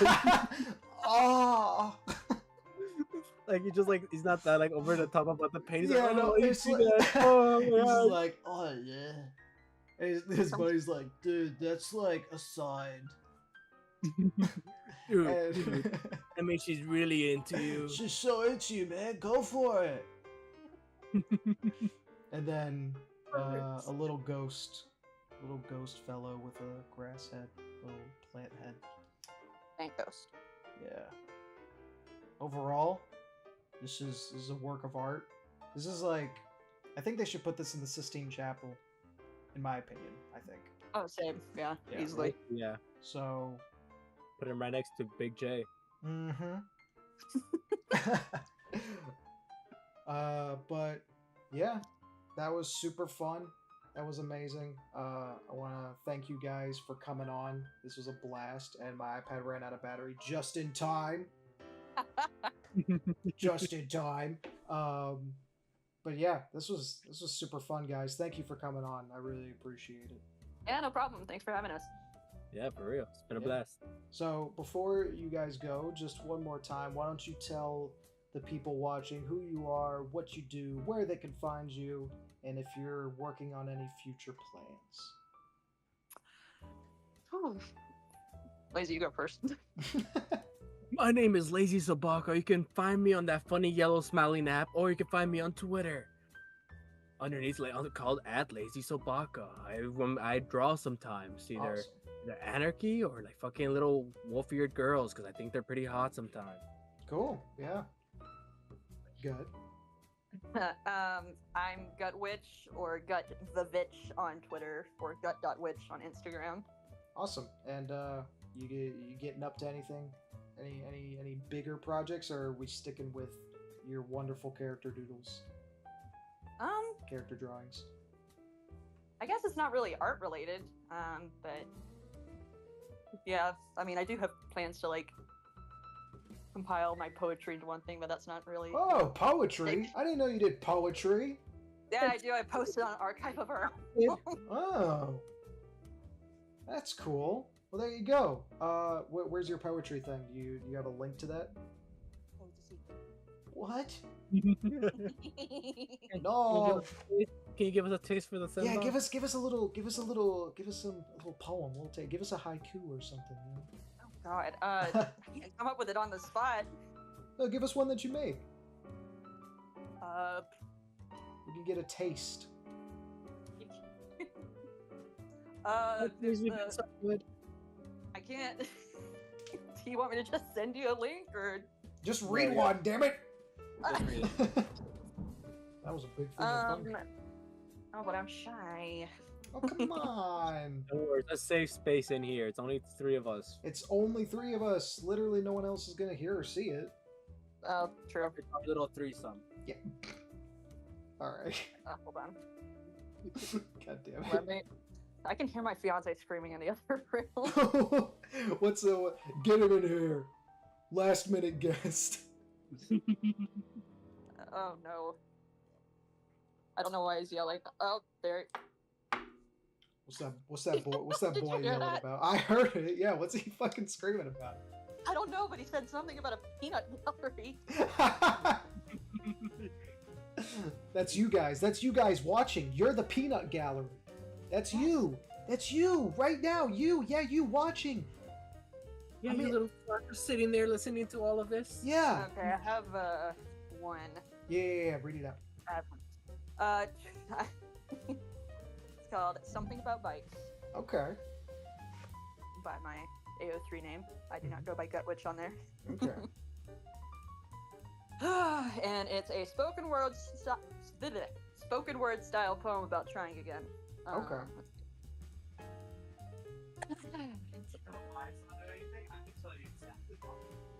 B: Oh,
A: Like he just like he's not that like over the top about the pain. He's
B: yeah,
A: like, oh no,
B: it's
A: see
B: like,
A: that. Oh
B: he's
A: my
B: just
A: god.
B: like, oh yeah. And his buddy's like, dude, that's like a sign.
A: Dude,
B: And
A: I mean, she's really into you.
B: she's so into you, man. Go for it. And then a little ghost fellow with a grass head, little plant head.
C: Thank ghost.
B: Yeah. Overall, this is a work of art. This is like, I think they should put this in the Sistine Chapel, in my opinion. I think.
C: Oh, same. Yeah,
B: Yeah.
C: easily.
A: Yeah,
B: So.
A: put him right next to Big J.
B: Mm-hmm. But yeah, that was super fun. That was amazing. I want to thank you guys for coming on. This was a blast, and my iPad ran out of battery just in time. Just in time. But yeah, this was super fun, guys. Thank you for coming on. I really appreciate it.
C: Yeah, no problem. Thanks for having us.
A: Yeah, for real. It's been a
B: Yeah.
A: blast.
B: So before you guys go, just one more time, why don't you tell the people watching who you are, what you do, where they can find you, and if you're working on any future plans.
C: Whew. Lazy, you go first.
A: My name is LazySobaka. You can find me on that funny yellow smiling app, or you can find me on Twitter. Underneath, called @LazySobaka. I draw sometimes, either
B: Awesome.
A: the anarchy or like fucking little wolf-eared girls, because I think they're pretty hot sometimes.
B: Cool. Yeah. Good.
C: I'm GutWitch or GutTheVitch on Twitter or gut.witch on Instagram.
B: Awesome. And you getting up to anything? Any bigger projects, or are we sticking with your wonderful character doodles, character drawings?
C: I guess it's not really art related, but yeah, I mean, I do have plans to like compile my poetry into one thing, but that's not really.
B: Oh, poetry! I didn't know you did poetry.
C: Yeah, I do. I posted on Archive of Our
B: Oh, that's cool. Well, there you go. Where's your poetry thing? Do you have a link to that? What? No.
A: Can you give us a taste for the send
B: Yeah,
A: off?
B: give us a little poem. Give us a haiku or something. You know?
C: Oh God, I can't come up with it on the spot.
B: No, give us one that you made.
C: Uh,
B: We can get a taste.
C: there's
A: We've been so good.
C: I can't. Do you want me to just send you a link or?
B: Just read
A: Yeah.
B: one, damn it!
A: Just read it.
B: That was a big thing.
C: Oh, but I'm shy.
B: Oh, come on.
A: Don't worry, there's a safe space in here. It's only 3 of us.
B: It's only 3 of us. Literally, no one else is gonna hear or see it.
C: Oh, true.
A: It's our little threesome.
B: Yeah. All right.
C: Hold on.
B: God damn
C: Let
B: it.
C: me. I can hear my fiance screaming in the other room.
B: What's the? Get him in here. Last minute guest.
C: Oh no. I don't know why he's yelling. Oh, there.
B: What's that boy? What's that
C: Did you
B: boy
C: hear
B: yelling
C: that?
B: about? I heard it. Yeah. What's he fucking screaming about?
C: I don't know, but he said something about a peanut gallery.
B: That's you guys. That's you guys watching. You're the peanut gallery. That's you. That's you right now. You. Yeah, you watching.
A: Yeah,
B: I mean-
A: you little fucker sitting there listening to all of this.
B: Yeah.
C: Okay, I have one.
B: Yeah. Read it out.
C: I have one. It's called Something About Bikes
B: Okay.
C: by my AO3 name. I do not go by GutWitch on there.
B: Okay.
C: And it's a spoken word style poem about trying again.
B: Okay.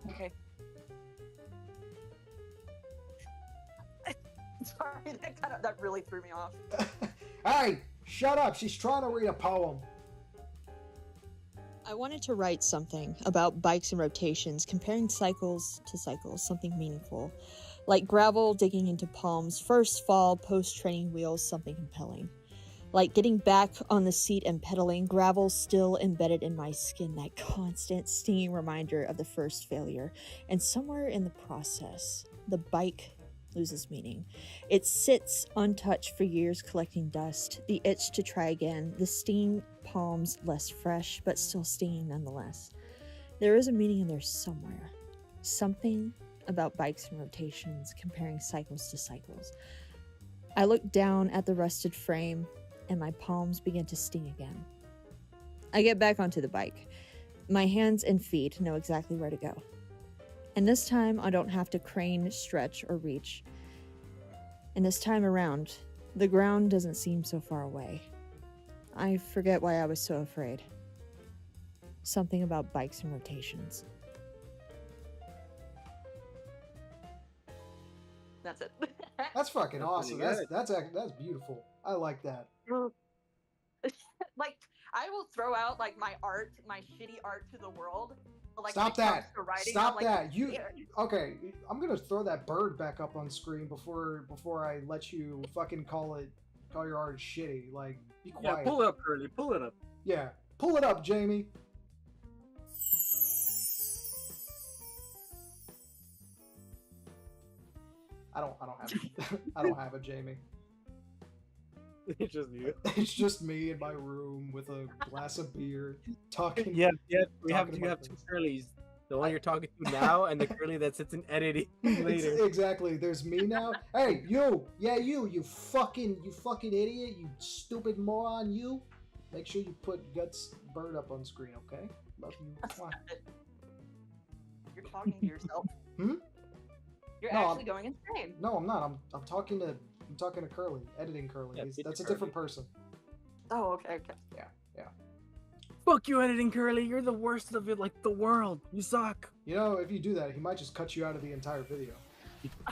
C: Okay. Sorry, that really threw me off.
B: Hey, shut up. She's trying to read a poem.
E: I wanted to write something about bikes and rotations, comparing cycles to cycles, something meaningful. Like gravel digging into palms, first fall, post-training wheels, something compelling. Like getting back on the seat and pedaling, gravel still embedded in my skin, that constant stinging reminder of the first failure. And somewhere in the process, the bike loses meaning. It sits untouched for years collecting dust, the itch to try again, the stinging palms less fresh, but still stinging nonetheless. There is a meaning in there somewhere. Something about bikes and rotations, comparing cycles to cycles. I look down at the rusted frame, and my palms begin to sting again. I get back onto the bike. My hands and feet know exactly where to go. And this time, I don't have to crane, stretch, or reach. And this time around, the ground doesn't seem so far away. I forget why I was so afraid. Something about bikes and rotations.
C: That's it.
B: That's fucking
A: That's
B: awesome.
A: pretty
B: That's beautiful. I like that.
C: Like, I will throw out like my art, my shitty art to the world. But, like,
B: Stop
C: when it comes
B: that!
C: to writing,
B: Stop
C: I'm like,
B: that! You
C: "Here."
B: okay? I'm gonna throw that bird back up on screen before I let you fucking call your art shitty. Like, be
A: Yeah,
B: quiet.
A: pull it up, Curly. Pull it up.
B: Yeah, pull it up, Jamie. I don't have I don't have a Jamie.
A: It's just you.
B: It's just me in my room with a glass of beer talking.
A: Yeah, we
B: talking
A: have you
B: about
A: have two
B: things.
A: Curlies. The one you're talking to now, and the Curly that sits in editing later.
B: Exactly. There's me now. Hey, you. Yeah, you fucking idiot. You stupid moron. You. Make sure you put Guts Bird up on screen, okay? Love you. Mwah.
C: You're talking to yourself.
B: Hmm?
C: You're
B: No,
C: actually going insane.
B: No, I'm not. I'm talking to Curly, editing Curly.
A: Yeah,
B: That's a
A: Curly.
B: different person.
C: Oh, okay.
B: Yeah.
A: Fuck you, editing Curly. You're the worst of it, like the world. You suck.
B: You know, if you do that, he might just cut you out of the entire video.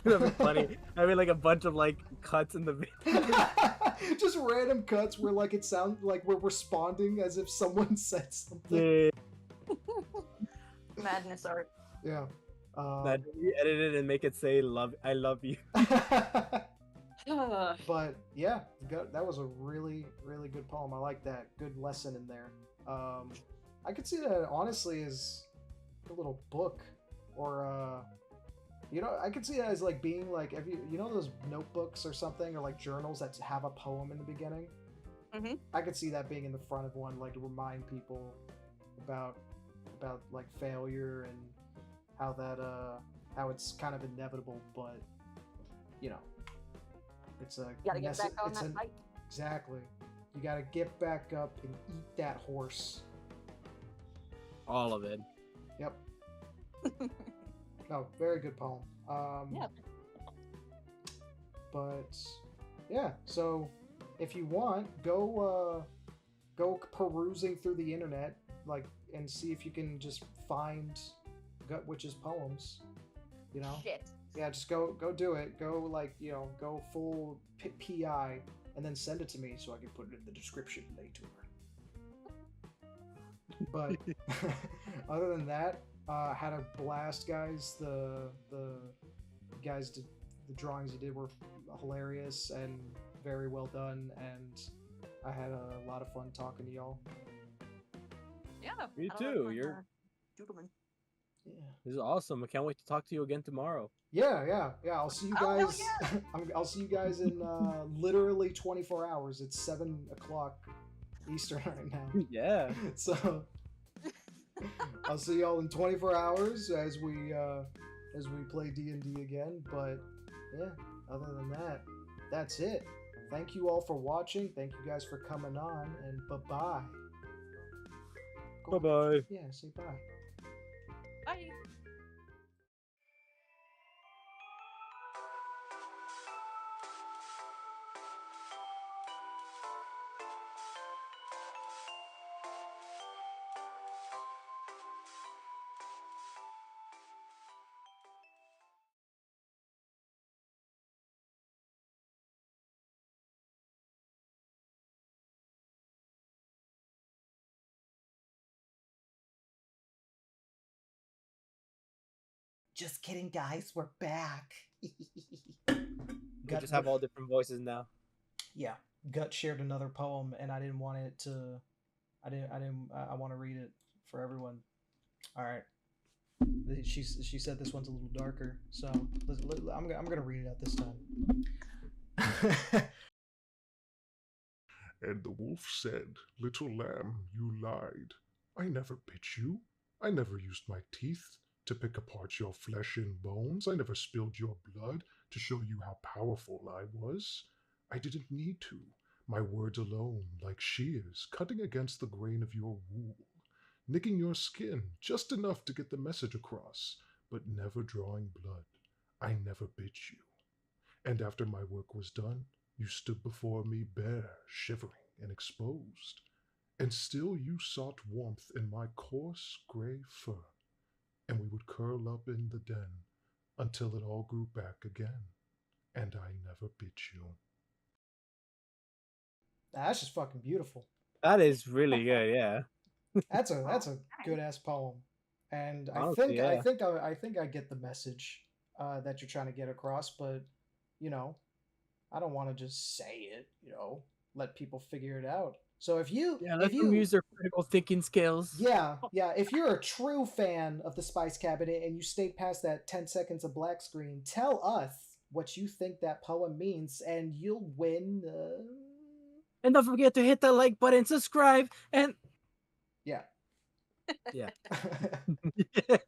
A: That'd be funny. I mean, like a bunch of like cuts in the video.
B: Just random cuts where like it sounds like we're responding as if someone said something.
A: Yeah.
C: Madness art.
B: Yeah.
A: Imagine you edit it and make it say I love you.
B: But yeah, that was a really, really good poem. I like that. Good lesson in there. I could see that honestly as a little book, or I could see that as like being like, those notebooks or something, or like journals that have a poem in the beginning.
C: Mm-hmm.
B: I could see that being in the front of one, like to remind people about like failure and how it's kind of inevitable, but it's a
C: You gotta get back on that bike.
B: Exactly. You gotta get back up and eat that horse.
A: All of it.
B: Yep. No, very good poem.
C: Yeah.
B: But yeah, so if you want, go perusing through the internet, like, and see if you can just find GutWitch's poems.
C: Shit.
B: Yeah, just go do it. Go go full PI, and then send it to me so I can put it in the description later. But other than that, had a blast, guys. The guys did the drawings you did were hilarious and very well done, and I had a lot of fun talking to y'all.
C: Yeah.
A: Me
C: I
A: too,
C: like
A: you're-
C: Doodleman.
B: Yeah.
A: This is awesome. I can't wait to talk to you again tomorrow.
B: Yeah. I'll see you
C: Oh, hell
B: guys. I'll see you guys in literally 24 hours. It's 7 o'clock Eastern right now.
A: Yeah.
B: So I'll see y'all in 24 hours as we play D&D again. But yeah, other than that, that's it. Thank you all for watching. Thank you guys for coming on, and bye-bye.
A: Bye-bye.
B: Yeah, say bye.
C: Bye.
D: Just kidding, guys. We're back.
A: We just have all different voices now.
B: Yeah, Gut shared another poem, and I didn't want it to. I want to read it for everyone. All right. She said this one's a little darker, so I'm gonna read it out this time.
F: And the wolf said, "Little lamb, you lied. I never bit you. I never used my teeth to pick apart your flesh and bones. I never spilled your blood to show you how powerful I was. I didn't need to. My words alone, like shears, cutting against the grain of your wool, nicking your skin just enough to get the message across, but never drawing blood. I never bit you. And after my work was done, you stood before me bare, shivering and exposed, and still you sought warmth in my coarse gray fur, and we would curl up in the den until it all grew back again, and I never bit you."
B: That's just fucking beautiful.
A: That is really good, yeah.
B: That's a good ass poem, and
A: Honestly,
B: I think I get the message that you're trying to get across, but you know, I don't want to just say it. Let people figure it out. So if you
A: let them use their critical thinking skills.
B: Yeah, if you're a true fan of the Spice Cabinet and you stayed past that 10 seconds of black screen, tell us what you think that poem means, and you'll win.
A: And don't forget to hit that like button, subscribe, and
B: Yeah.
A: yeah.